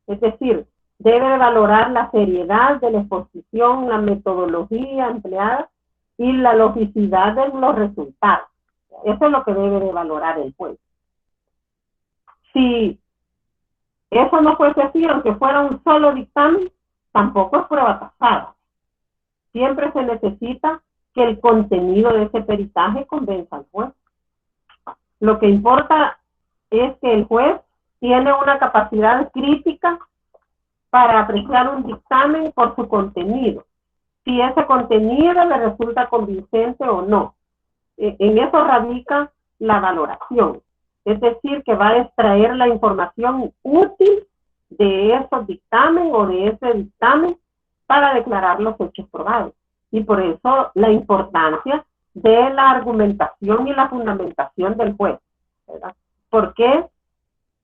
Es decir, debe valorar la seriedad de la exposición, la metodología empleada y la logicidad de los resultados. Eso es lo que debe de valorar el juez. Si eso no fuese así, aunque fuera un solo dictamen, tampoco es prueba tasada. Siempre se necesita que el contenido de ese peritaje convenza al juez. Lo que importa es que el juez tiene una capacidad crítica para apreciar un dictamen por su contenido. Si ese contenido le resulta convincente o no. En eso radica la valoración. Es decir, que va a extraer la información útil de esos dictámenes o de ese dictamen para declarar los hechos probados. Y por eso la importancia de la argumentación y la fundamentación del juez, ¿verdad? ¿Por qué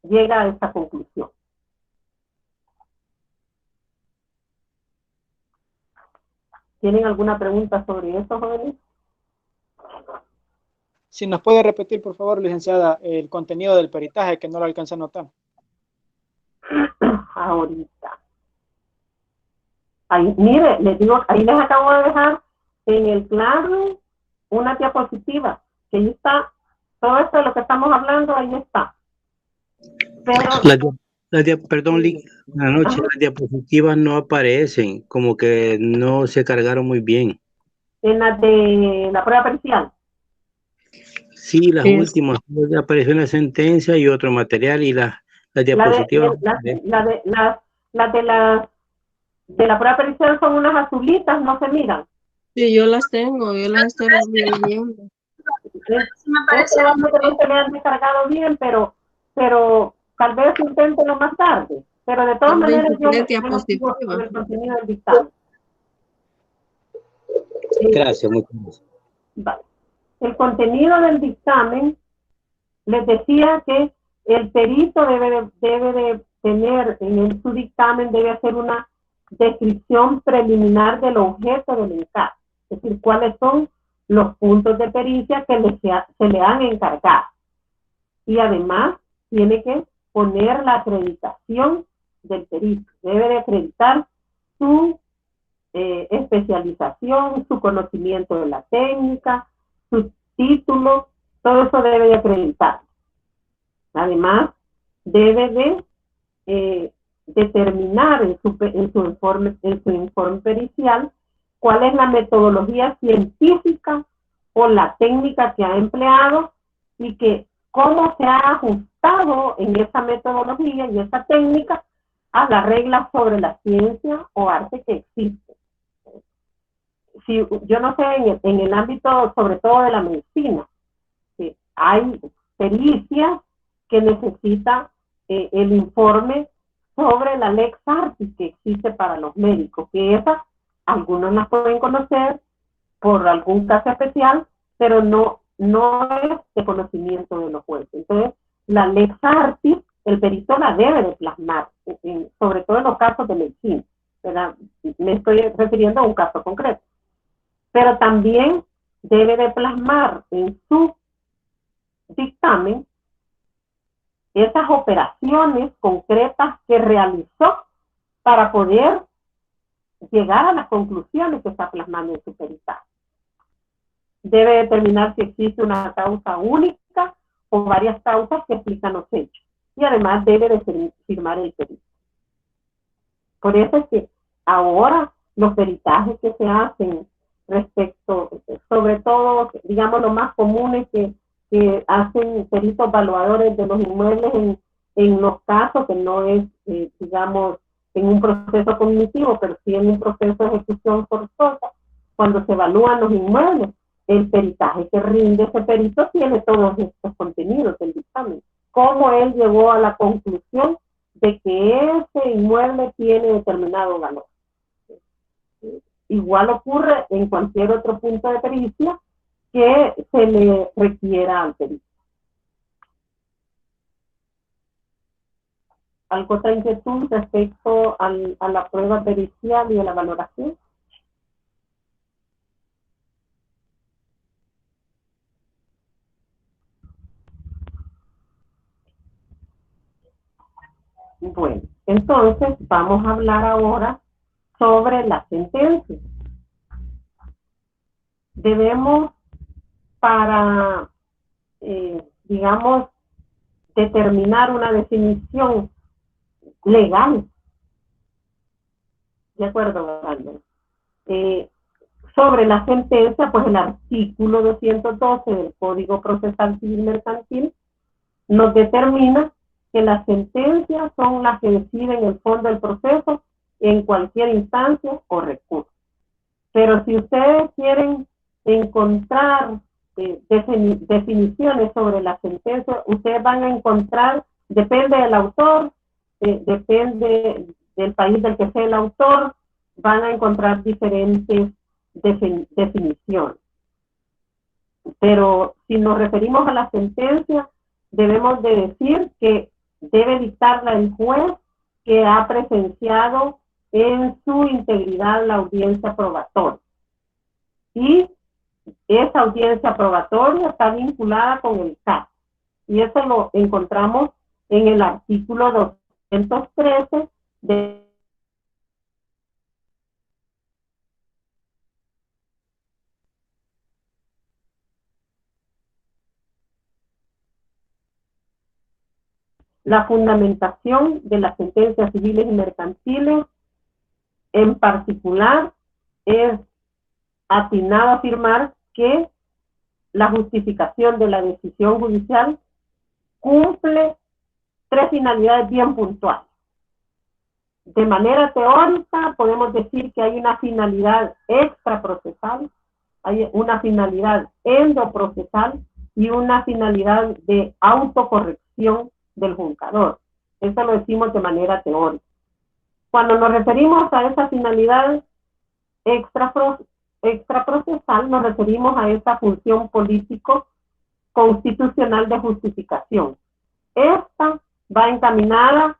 llega a esa conclusión? ¿Tienen alguna pregunta sobre eso, jóvenes? Si nos puede repetir, por favor, licenciada, el contenido del peritaje, que no lo alcancé a notar. Ahorita. Ahí, mire, les digo, ahí les acabo de dejar en el plano una diapositiva, que ahí está, todo esto de lo que estamos hablando, ahí está. Pero, perdón, buenas noches, las diapositivas no aparecen, como que no se cargaron muy bien. En las de la prueba pericial. Sí, las últimas, apareció una sentencia y otro material, y las diapositivas. Las de la prueba pericial son unas azulitas, no se miran. Sí, yo las tengo, yo las estoy viendo. Me parece que no se me han descargado bien, pero tal vez inténtenlo más tarde. Pero de todas maneras yo sigo con el contenido del dictamen. Gracias, muchas gracias. Vale. El contenido del dictamen, les decía que el perito debe de tener en su dictamen, debe hacer una descripción preliminar del objeto del encargo. Es decir, cuáles son los puntos de pericia que se le han encargado. Y además tiene que poner la acreditación del perito. Debe de acreditar su especialización, su conocimiento de la técnica, su título, todo eso debe de acreditar. Además, debe de determinar en su informe pericial cuál es la metodología científica o la técnica que ha empleado y que cómo se ha ajustado en esa metodología y esa técnica a las reglas sobre la ciencia o arte que existe. Si, yo no sé, en el ámbito sobre todo de la medicina, hay pericias que necesita el informe sobre la lex artis que existe para los médicos, que esas algunos las pueden conocer por algún caso especial, pero no es de conocimiento de los jueces. Entonces, la lex artis, el perito la debe de plasmar, sobre todo en los casos de medicina, ¿verdad? Me estoy refiriendo a un caso concreto. Pero también debe de plasmar en su dictamen esas operaciones concretas que realizó para poder llegar a las conclusiones que está plasmando en su peritaje. Debe determinar si existe una causa única o varias causas que explican los hechos. Y además debe de firmar el perito. Por eso es que ahora los peritajes que se hacen respecto, sobre todo, digamos, lo más común es que hacen peritos evaluadores de los inmuebles en los casos que no es, digamos, en un proceso cognitivo, pero sí en un proceso de ejecución forzosa. Cuando se evalúan los inmuebles, el peritaje que rinde ese perito tiene todos estos contenidos del dictamen. Cómo él llegó a la conclusión de que ese inmueble tiene determinado valor. Igual ocurre en cualquier otro punto de pericia que se le requiera al perito. ¿Alguna inquietud respecto a la prueba pericial y a la valoración? Bueno, entonces vamos a hablar ahora sobre la sentencia. Debemos, para, digamos, determinar una definición legal, ¿de acuerdo, Álvaro? Sobre la sentencia, pues el artículo 212 del Código Procesal Civil Mercantil nos determina que las sentencias son las que deciden el fondo del proceso en cualquier instancia o recurso. Pero si ustedes quieren encontrar definiciones sobre la sentencia, ustedes van a encontrar, depende del autor, depende del país del que sea el autor, van a encontrar diferentes definiciones. Pero si nos referimos a la sentencia, debemos de decir que debe dictarla el juez que ha presenciado en su integridad la audiencia probatoria. Y esa audiencia probatoria está vinculada con el caso. Y eso lo encontramos en el artículo 213 de la fundamentación de las sentencias civiles y mercantiles. En particular, es atinado afirmar que la justificación de la decisión judicial cumple tres finalidades bien puntuales. De manera teórica, podemos decir que hay una finalidad extraprocesal, hay una finalidad endoprocesal y una finalidad de autocorrección del juzgador. Eso lo decimos de manera teórica. Cuando nos referimos a esa finalidad extraprocesal, nos referimos a esa función político-constitucional de justificación. Esta va encaminada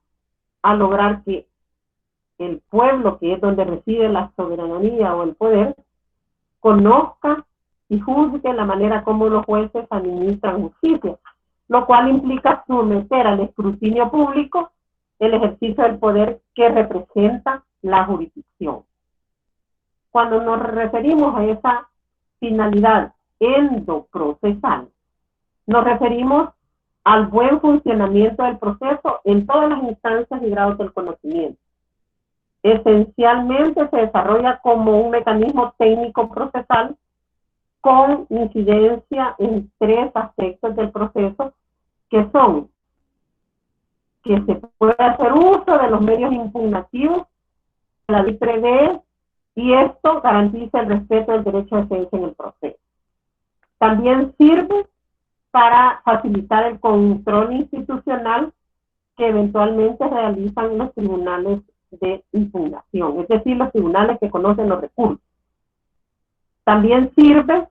a lograr que el pueblo, que es donde reside la soberanía o el poder, conozca y juzgue la manera como los jueces administran justicia, lo cual implica someter al escrutinio público el ejercicio del poder que representa la jurisdicción. Cuando nos referimos a esa finalidad endoprocesal, nos referimos al buen funcionamiento del proceso en todas las instancias y grados del conocimiento. Esencialmente se desarrolla como un mecanismo técnico procesal con incidencia en tres aspectos del proceso, que son que se puede hacer uso de los medios impugnativos, la ley prevé, y esto garantiza el respeto del derecho de defensa en el proceso. También sirve para facilitar el control institucional que eventualmente realizan los tribunales de impugnación, es decir, los tribunales que conocen los recursos. También sirve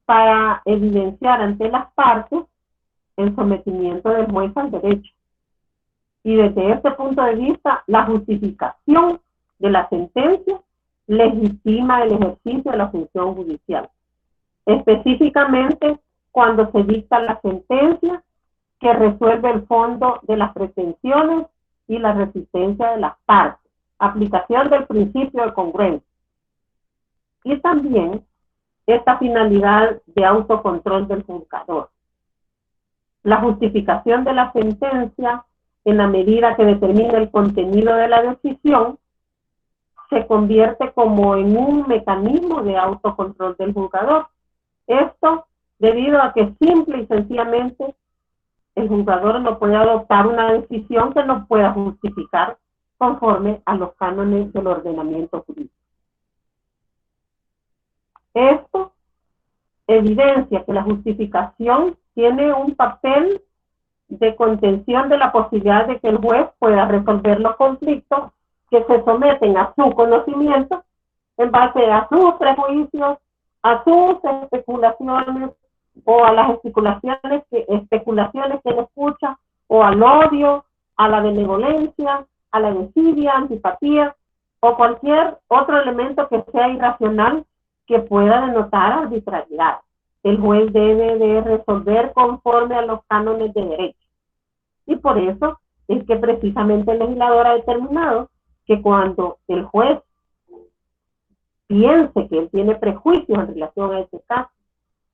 para evidenciar ante las partes el sometimiento del juez al derecho. Y desde este punto de vista, la justificación de la sentencia legitima el ejercicio de la función judicial. Específicamente, cuando se dicta la sentencia que resuelve el fondo de las pretensiones y la resistencia de las partes, aplicación del principio de congruencia. Y también esta finalidad de autocontrol del juzgador. La justificación de la sentencia, en la medida que determina el contenido de la decisión, se convierte como en un mecanismo de autocontrol del juzgador. Esto debido a que simple y sencillamente el juzgador no puede adoptar una decisión que no pueda justificar conforme a los cánones del ordenamiento jurídico. Esto evidencia que la justificación tiene un papel de contención de la posibilidad de que el juez pueda resolver los conflictos que se someten a su conocimiento en base a sus prejuicios, a sus especulaciones o a las especulaciones que él escucha, o al odio, a la benevolencia, a la desidia, antipatía o cualquier otro elemento que sea irracional que pueda denotar arbitrariedad. El juez debe de resolver conforme a los cánones de derecho. Y por eso es que precisamente el legislador ha determinado que cuando el juez piense que él tiene prejuicios en relación a ese caso,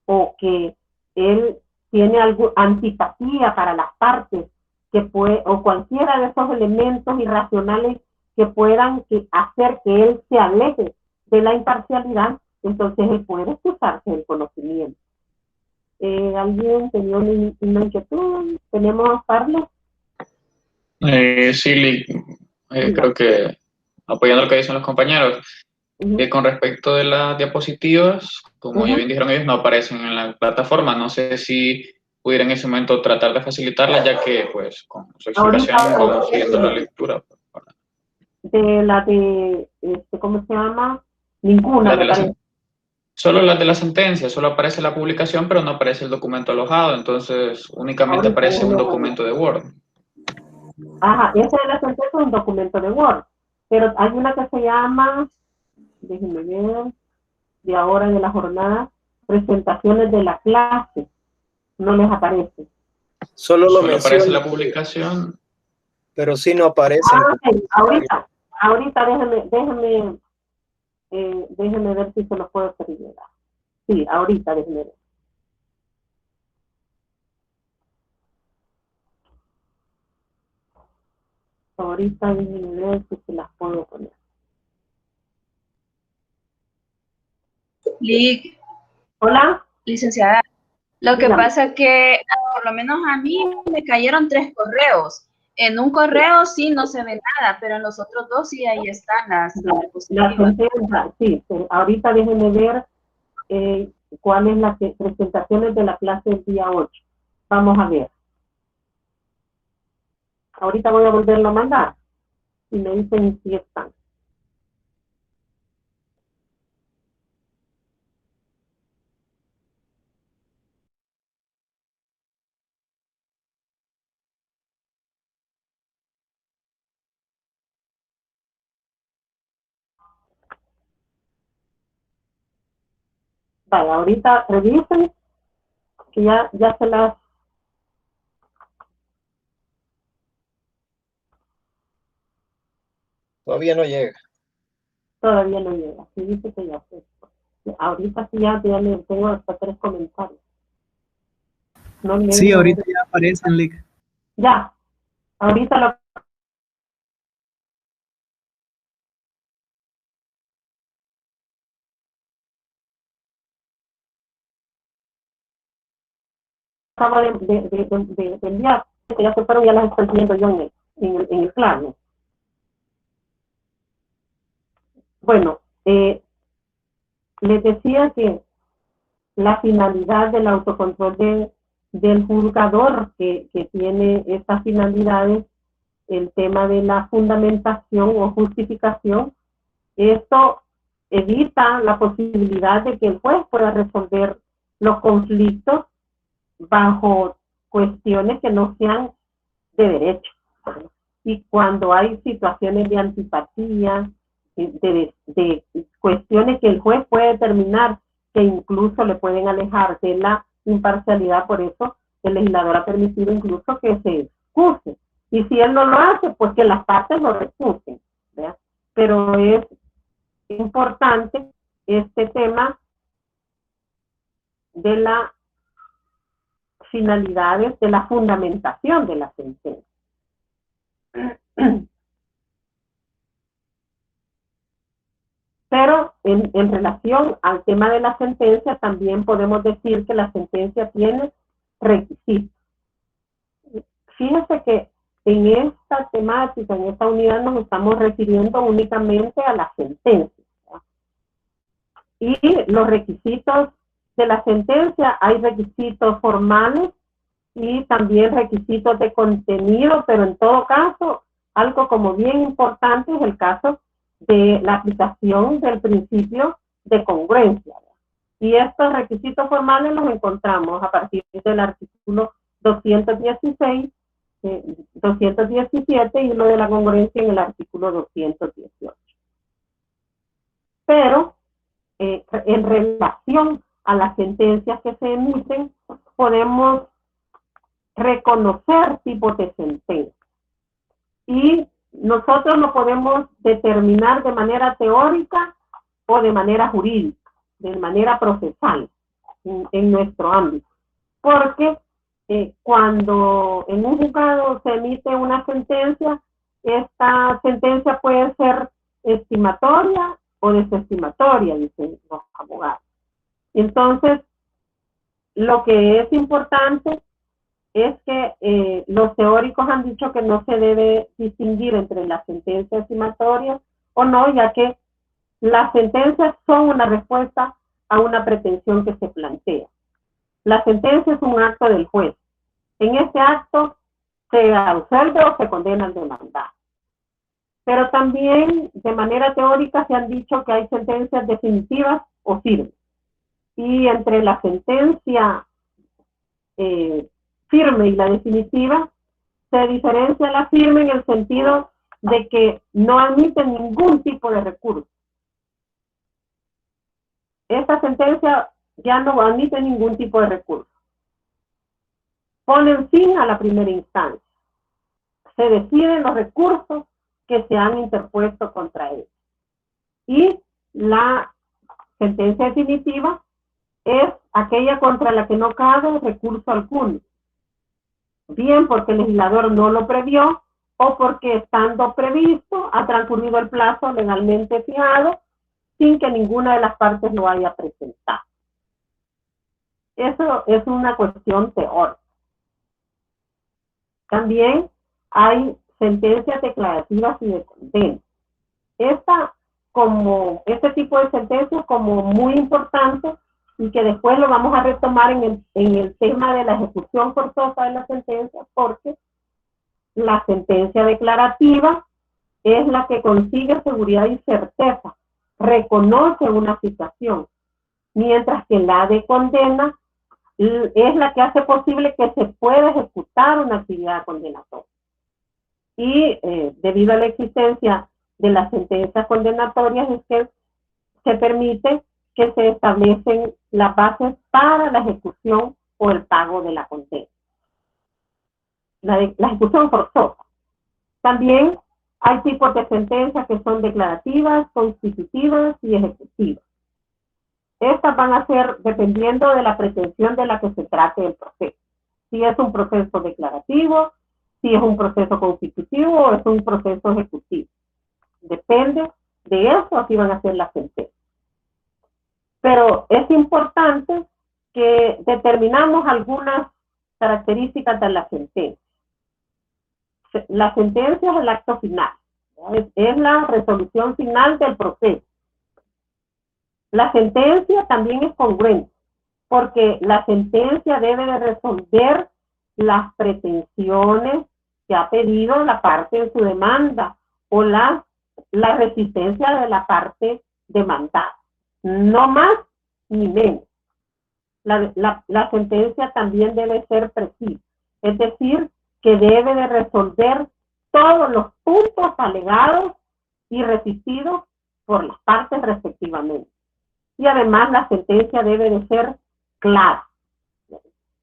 o que él tiene algo antipatía para las partes, que puede, o cualquiera de esos elementos irracionales que puedan hacer que él se aleje de la imparcialidad, entonces él puede excusarse del conocimiento. ¿Alguien tenía una inquietud? ¿Tenemos, Carlos? Sí, creo que apoyando lo que dicen los compañeros, con respecto de las diapositivas, como ya bien dijeron ellos, no aparecen en la plataforma. No sé si pudiera en ese momento tratar de facilitarlas, ya que pues con su explicación vamos siguiendo la lectura. De la de, ¿cómo se llama? Ninguna, me parece. Solo las de la sentencia, solo aparece la publicación, pero no aparece el documento alojado, entonces únicamente aparece un documento de Word. Ajá, esa de la sentencia es un documento de Word, pero hay una que se llama, déjenme ver, de ahora de la jornada, presentaciones de la clase, no les aparece. Solo aparece la publicación. Pero sí no aparece. Okay. Ahorita déjenme ver si se los puedo hacer llegar. Sí, ahorita déjenme ver. Ahorita déjenme ver si se las puedo poner. Hola. Licenciada, lo que pasa es que por lo menos a mí me cayeron 3 correos. En un correo sí no se ve nada, pero en los otros 2 sí ahí están las diapositivas. Sí, ahorita déjenme ver cuáles las presentaciones de la clase del día 8. Vamos a ver. Ahorita voy a volverlo a mandar y me dicen si están. Vale, ahorita revisen que ya se las... Todavía no llega. Todavía no llega. Sí, dice que ya se... Ahorita sí ya le tengo hasta 3 comentarios. No, sí, ahorita ya aparecen, Lick. Ya. Ahorita lo... acabo de enviar, que ya se fueron, ya las estoy viendo yo en el plano. Bueno, les decía que la finalidad del autocontrol del juzgador que tiene estas finalidades, el tema de la fundamentación o justificación, esto evita la posibilidad de que el juez pueda resolver los conflictos bajo cuestiones que no sean de derecho. Y cuando hay situaciones de antipatía, de cuestiones que el juez puede determinar que incluso le pueden alejar de la imparcialidad, por eso el legislador ha permitido incluso que se excuse. Y si él no lo hace, pues que las partes lo excusen, ¿verdad? Pero es importante este tema de las finalidades de la fundamentación de la sentencia. Pero en relación al tema de la sentencia, también podemos decir que la sentencia tiene requisitos. Fíjense que en esta temática, en esta unidad, nos estamos refiriendo únicamente a la sentencia, ¿verdad? Y los requisitos de la sentencia, hay requisitos formales y también requisitos de contenido, pero en todo caso, algo como bien importante es el caso de la aplicación del principio de congruencia. Y estos requisitos formales los encontramos a partir del artículo 216 217 y lo de la congruencia en el artículo 218. Pero en relación a las sentencias que se emiten, podemos reconocer tipos de sentencias. Y nosotros lo podemos determinar de manera teórica o de manera jurídica, de manera procesal en nuestro ámbito. Porque cuando en un juzgado se emite una sentencia, esta sentencia puede ser estimatoria o desestimatoria, dicen los abogados. Entonces, lo que es importante es que los teóricos han dicho que no se debe distinguir entre las sentencias estimatorias o no, ya que las sentencias son una respuesta a una pretensión que se plantea. La sentencia es un acto del juez. En este acto se absuelve o se condena al demandado. Pero también de manera teórica se han dicho que hay sentencias definitivas o firmes. Y entre la sentencia firme y la definitiva, se diferencia la firme en el sentido de que no admite ningún tipo de recurso. Esta sentencia ya no admite ningún tipo de recurso. Ponen fin a la primera instancia. Se deciden los recursos que se han interpuesto contra él. Y la sentencia definitiva es aquella contra la que no cabe recurso alguno. Bien porque el legislador no lo previó o porque estando previsto ha transcurrido el plazo legalmente fijado sin que ninguna de las partes lo haya presentado. Eso es una cuestión teórica. También hay sentencias declarativas y de condena. Este tipo de sentencias como muy importante y que después lo vamos a retomar en el tema de la ejecución forzosa de la sentencia, porque la sentencia declarativa es la que consigue seguridad y certeza, reconoce una situación, mientras que la de condena es la que hace posible que se pueda ejecutar una actividad condenatoria. Y debido a la existencia de las sentencias condenatorias es que se permite que se establecen las bases para la ejecución o el pago de la condena. La ejecución forzosa. También hay tipos de sentencias que son declarativas, constitutivas y ejecutivas. Estas van a ser dependiendo de la pretensión de la que se trate el proceso. Si es un proceso declarativo, si es un proceso constitutivo o es un proceso ejecutivo. Depende de eso, así van a ser las sentencias. Pero es importante que determinamos algunas características de la sentencia. La sentencia es el acto final, es la resolución final del proceso. La sentencia también es congruente, porque la sentencia debe de resolver las pretensiones que ha pedido la parte en su demanda o la resistencia de la parte demandada. No más ni menos. La sentencia también debe ser precisa, es decir, que debe de resolver todos los puntos alegados y resistidos por las partes respectivamente. Y además la sentencia debe de ser clara,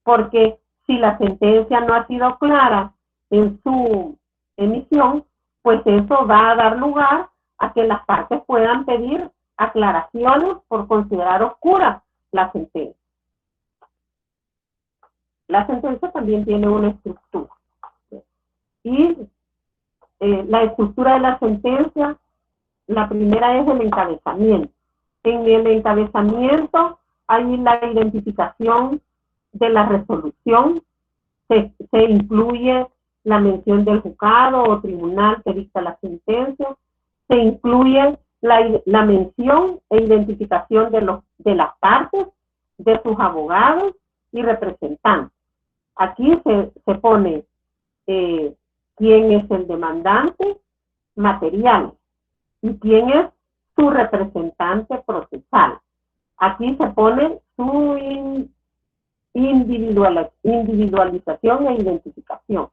porque si la sentencia no ha sido clara en su emisión, pues eso va a dar lugar a que las partes puedan pedir aclaraciones por considerar oscura la sentencia. La sentencia también tiene una estructura. Y la estructura de la sentencia, la primera es el encabezamiento. En el encabezamiento hay la identificación de la resolución, se incluye la mención del juzgado o tribunal que dicta la sentencia, se incluye la mención e identificación de las partes, de sus abogados y representantes. Aquí se pone quién es el demandante material y quién es su representante procesal. Aquí se pone su individualización e identificación.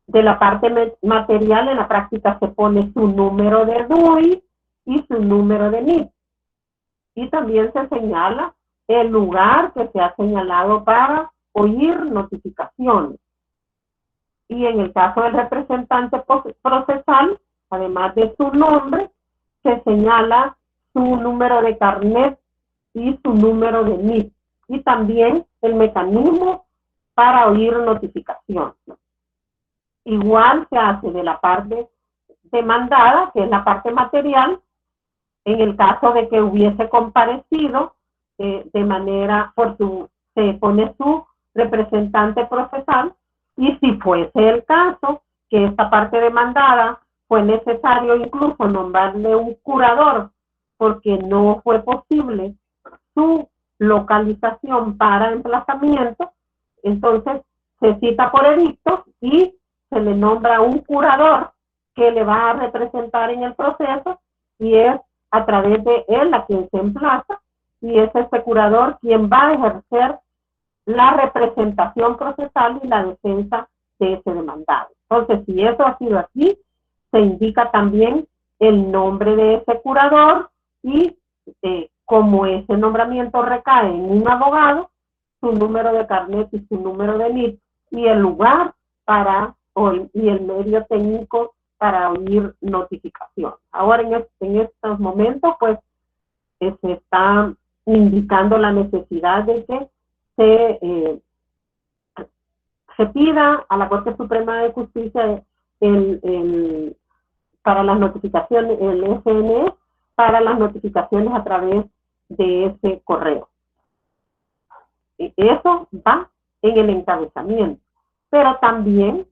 de la parte material, en la práctica se pone su número de DUI y su número de NIP. Y también se señala el lugar que se ha señalado para oír notificaciones. Y en el caso del representante procesal, además de su nombre, se señala su número de carnet y su número de NIP. Y también el mecanismo para oír notificaciones. Igual se hace de la parte demandada, que es la parte material, en el caso de que hubiese comparecido de manera, se pone su representante procesal, y si fuese el caso que esta parte demandada fue necesario incluso nombrarle un curador porque no fue posible su localización para emplazamiento, entonces se cita por edicto y se le nombra un curador que le va a representar en el proceso, y es a través de él a quien se emplaza, y es este curador quien va a ejercer la representación procesal y la defensa de ese demandado. Entonces, si eso ha sido así, se indica también el nombre de ese curador y como ese nombramiento recae en un abogado, su número de carnet y su número de NIP y el lugar y el medio técnico para oír notificación. Ahora en estos momentos pues se está indicando la necesidad de que se pida a la Corte Suprema de Justicia para las notificaciones, el SNS, para las notificaciones a través de ese correo. Eso va en el encabezamiento, pero también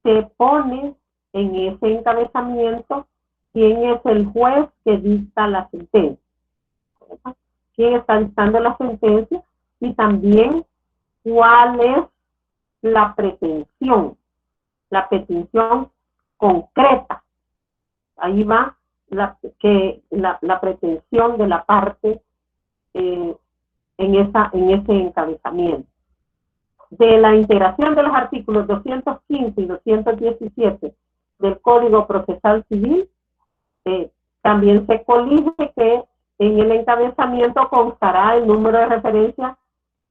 se pone en ese encabezamiento quién es el juez que dicta la sentencia, quién está dictando la sentencia, y también cuál es la petición concreta. Ahí va la pretensión de la parte en ese encabezamiento. De la integración de los artículos 215 y 217 del Código Procesal Civil, también se colige que en el encabezamiento constará el número de referencia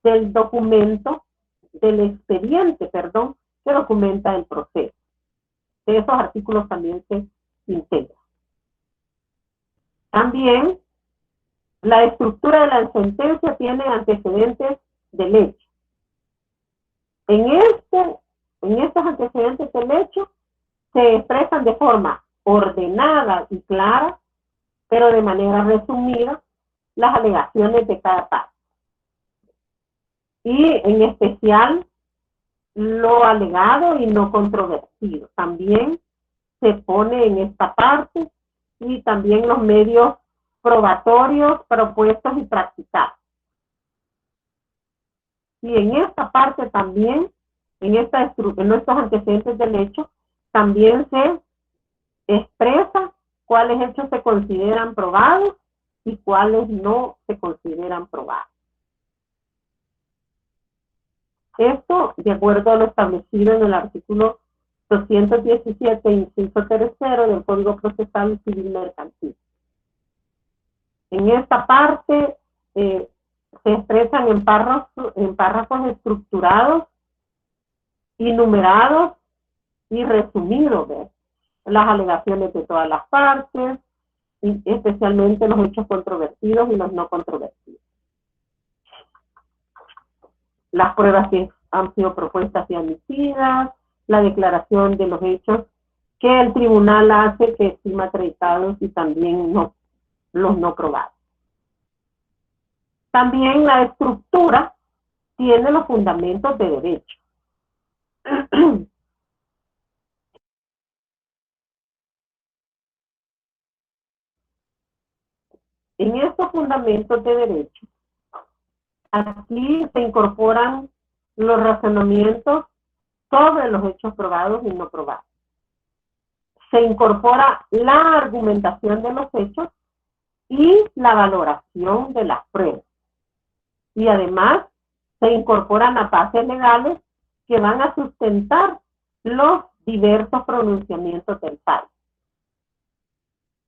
del documento, del expediente, perdón, que documenta el proceso. De esos artículos también se integra. También la estructura de la sentencia tiene antecedentes del hecho. En estos antecedentes del hecho se expresan de forma ordenada y clara, pero de manera resumida, las alegaciones de cada parte. Y en especial lo alegado y no controvertido. También se pone en esta parte, y también los medios probatorios propuestos y practicados. Y en esta parte también, en nuestros antecedentes del hecho, también se expresa cuáles hechos se consideran probados y cuáles no se consideran probados. Esto de acuerdo a lo establecido en el artículo 217, inciso 3 del Código Procesal Civil Mercantil. En esta parte se expresan en párrafos estructurados y numerados y resumidos, ¿ves?, las alegaciones de todas las partes, y especialmente los hechos controvertidos y los no controvertidos. Las pruebas que han sido propuestas y admitidas, la declaración de los hechos que el tribunal hace que estima acreditados y también los no probados. También la estructura tiene los fundamentos de derecho. En estos fundamentos de derecho, aquí se incorporan los razonamientos sobre los hechos probados y no probados. Se incorpora la argumentación de los hechos y la valoración de las pruebas. Y además se incorporan las bases legales que van a sustentar los diversos pronunciamientos del fallo.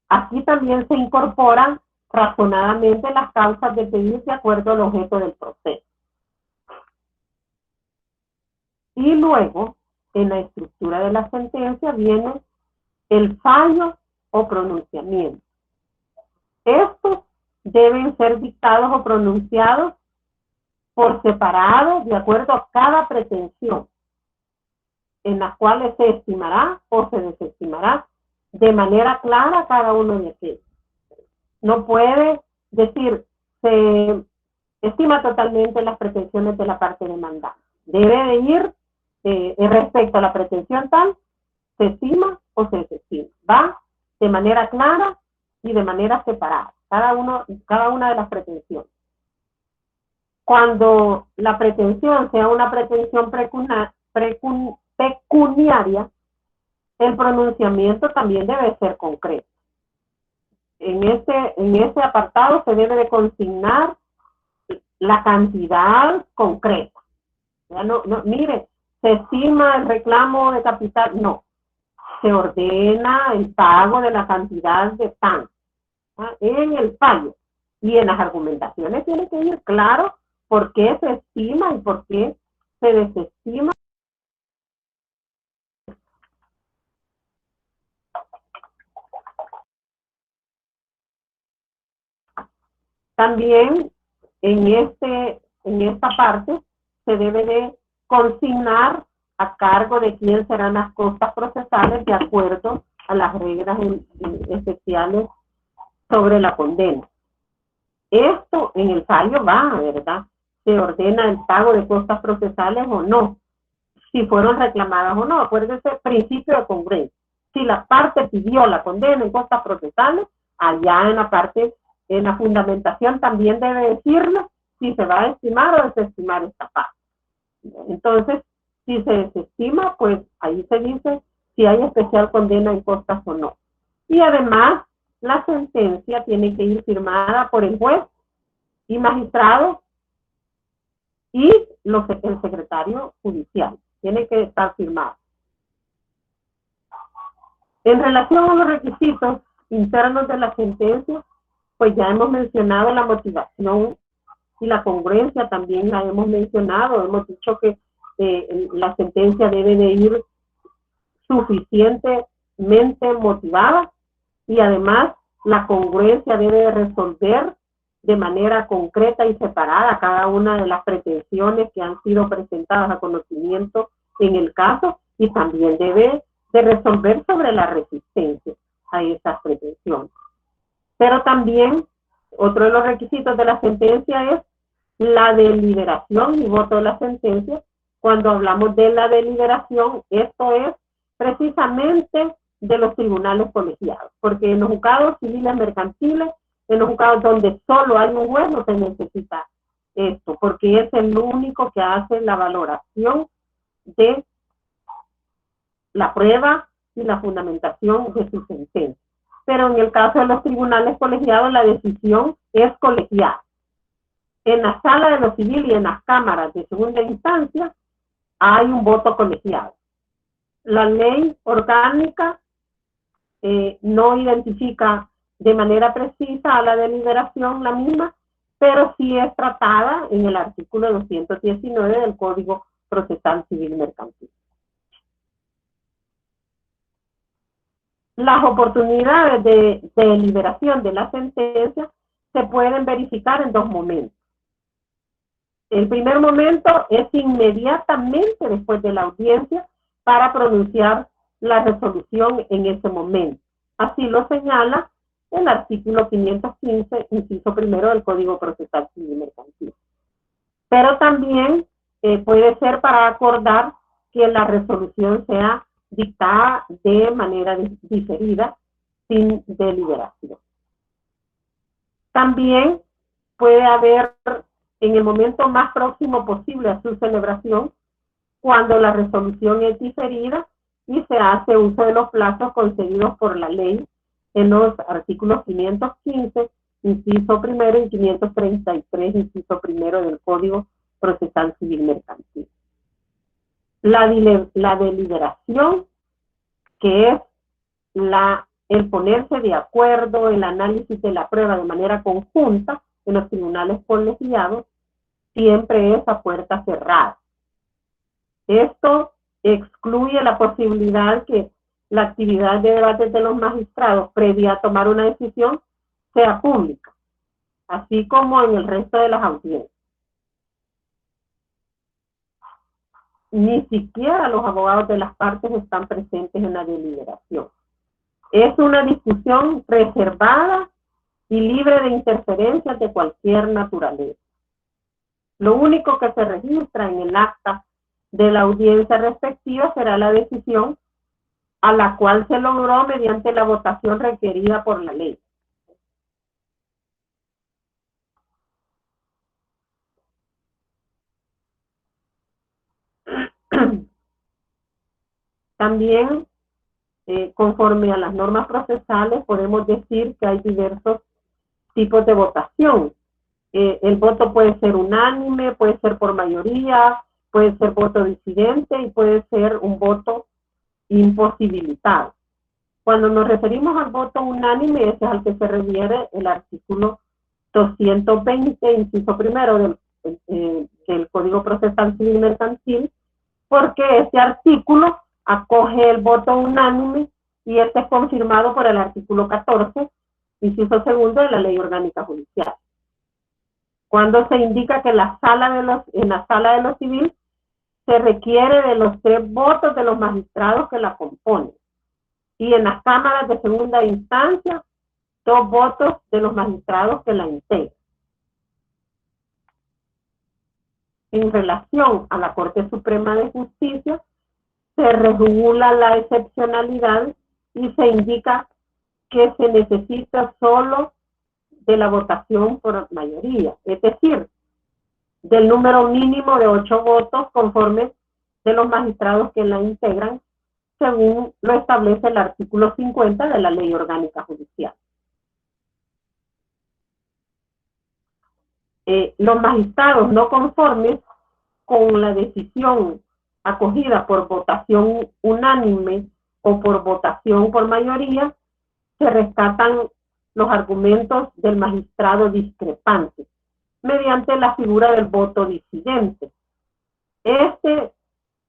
Aquí también se incorporan razonadamente las causas de pedir de acuerdo al objeto del proceso. Y luego, en la estructura de la sentencia, viene el fallo o pronunciamiento. Estos deben ser dictados o pronunciados por separado de acuerdo a cada pretensión, en las cuales se estimará o se desestimará de manera clara cada uno de aquellos. No puede decir, se estima totalmente las pretensiones de la parte demandada. Debe de ir respecto a la pretensión tal, se estima o se desestima. Va de manera clara y de manera separada, cada una de las pretensiones. Cuando la pretensión sea una pretensión pecuniaria, el pronunciamiento también debe ser concreto. En ese apartado se debe de consignar la cantidad concreta. Ya no, mire, se estima el reclamo de capital, no. Se ordena el pago de la cantidad de tan en el fallo. Y en las argumentaciones tiene que ir claro por qué se estima y por qué se desestima. También en esta parte se debe de consignar a cargo de quién serán las costas procesales de acuerdo a las reglas especiales sobre la condena. Esto en el fallo va, ¿verdad? Se ordena el pago de costas procesales o no, si fueron reclamadas o no. Acuérdense, principio de congruencia. Si la parte pidió la condena en costas procesales, allá en la fundamentación también debe decirle si se va a estimar o desestimar esta parte. Entonces, si se desestima, pues ahí se dice si hay especial condena en costas o no. Y además, la sentencia tiene que ir firmada por el juez y magistrado y el secretario judicial. Tiene que estar firmado. En relación a los requisitos internos de la sentencia, pues ya hemos mencionado la motivación y la congruencia también la hemos mencionado. Hemos dicho que la sentencia debe de ir suficientemente motivada y además la congruencia debe de resolver de manera concreta y separada cada una de las pretensiones que han sido presentadas a conocimiento en el caso y también debe de resolver sobre la resistencia a esas pretensiones. Pero también otro de los requisitos de la sentencia es la deliberación y voto de la sentencia. Cuando hablamos de la deliberación, esto es precisamente de los tribunales colegiados, porque en los juzgados civiles mercantiles, en los juzgados donde solo hay un juez, no se necesita esto, porque es el único que hace la valoración de la prueba y la fundamentación de su sentencia. Pero en el caso de los tribunales colegiados, la decisión es colegiada. En la sala de lo civil y en las cámaras de segunda instancia hay un voto colegiado. La ley orgánica no identifica de manera precisa a la deliberación la misma, pero sí es tratada en el artículo 219 del Código Procesal Civil Mercantil. Las oportunidades de deliberación de la sentencia se pueden verificar en dos momentos. El primer momento es inmediatamente después de la audiencia para pronunciar la resolución en ese momento. Así lo señala el artículo 515, inciso primero del Código Procesal Civil Mercantil. Pero también puede ser para acordar que la resolución sea dictada de manera diferida, sin deliberación. También puede haber en el momento más próximo posible a su celebración, cuando la resolución es diferida y se hace uso de los plazos concedidos por la ley en los artículos 515, inciso primero, y 533, inciso primero del Código Procesal Civil Mercantil. La deliberación que es el ponerse de acuerdo, el análisis de la prueba de manera conjunta en los tribunales colegiados, siempre es a puerta cerrada. Esto excluye la posibilidad que la actividad de debate de los magistrados previa a tomar una decisión sea pública, así como en el resto de las audiencias. Ni siquiera los abogados de las partes están presentes en la deliberación. Es una discusión reservada y libre de interferencias de cualquier naturaleza. Lo único que se registra en el acta de la audiencia respectiva será la decisión a la cual se logró mediante la votación requerida por la ley. También, conforme a las normas procesales, podemos decir que hay diversos tipos de votación. El voto puede ser unánime, puede ser por mayoría, puede ser voto disidente y puede ser un voto imposibilitado. Cuando nos referimos al voto unánime, ese es al que se refiere el artículo 220, inciso primero del Código Procesal Civil Mercantil, porque este artículo acoge el voto unánime y este es confirmado por el artículo 14, inciso segundo de la Ley Orgánica Judicial. Cuando se indica que en la sala de lo civil se requiere de los 3 votos de los magistrados que la componen. Y en las cámaras de segunda instancia, 2 votos de los magistrados que la integran. En relación a la Corte Suprema de Justicia, se regula la excepcionalidad y se indica que se necesita solo de la votación por mayoría, es decir, del número mínimo de 8 votos conforme de los magistrados que la integran, según lo establece el artículo 50 de la Ley Orgánica Judicial. Los magistrados no conformes con la decisión acogida por votación unánime o por votación por mayoría, se rescatan los argumentos del magistrado discrepante mediante la figura del voto disidente. Este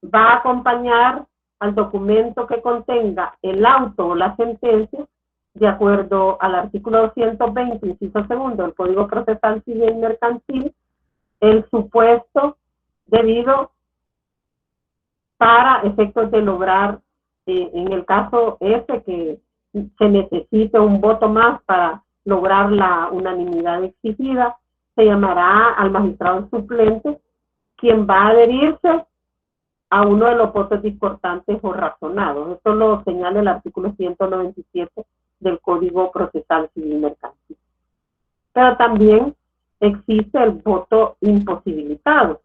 va a acompañar al documento que contenga el auto o la sentencia, de acuerdo al artículo 220, inciso segundo del Código Procesal Civil Mercantil, el supuesto debido para efectos de lograr, en el caso ese que se necesite un voto más para lograr la unanimidad exigida, se llamará al magistrado suplente, quien va a adherirse a uno de los votos discordantes o razonados. Esto lo señala el artículo 197 del Código Procesal Civil Mercantil. Pero también existe el voto imposibilitado.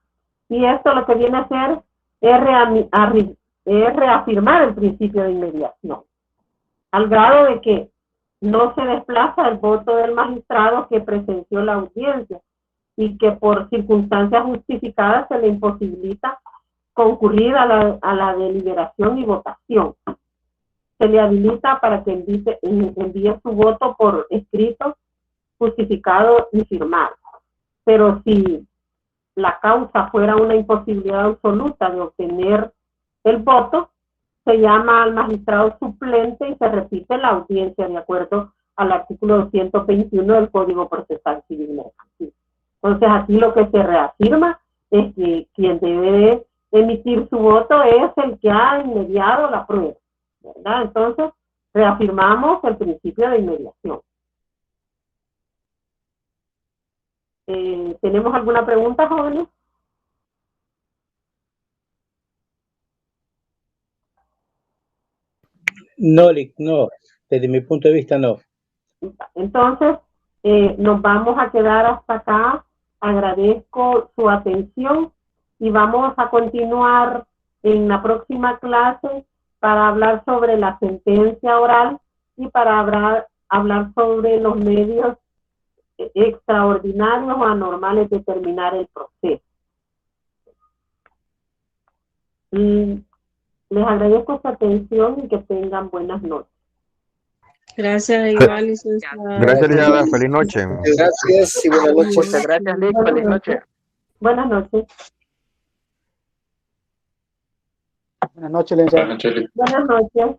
Y esto lo que viene a hacer es reafirmar el principio de inmediación, al grado de que no se desplaza el voto del magistrado que presenció la audiencia y que por circunstancias justificadas se le imposibilita concurrir a la deliberación y votación. Se le habilita para que envíe su voto por escrito, justificado y firmado. Pero si la causa fuera una imposibilidad absoluta de obtener el voto, se llama al magistrado suplente y se repite la audiencia de acuerdo al artículo 221 del Código Procesal Civil Mercantil. Entonces aquí lo que se reafirma es que quien debe emitir su voto es el que ha inmediado la prueba, ¿verdad? Entonces reafirmamos el principio de inmediación. ¿Tenemos alguna pregunta, jóvenes? No, Lic, no. Desde mi punto de vista, no. Entonces, nos vamos a quedar hasta acá. Agradezco su atención y vamos a continuar en la próxima clase para hablar sobre la sentencia oral y para hablar sobre los medios extraordinarios o anormales de terminar el proceso. Les agradezco su atención y que tengan buenas noches. Gracias, igual, licenciada. Gracias, licenciada. Feliz noche. Gracias y buenas noches. Muchas gracias, Lick. Feliz noche. Buenas noches. Buenas noches, licenciada. Buenas noches. Buenas noches.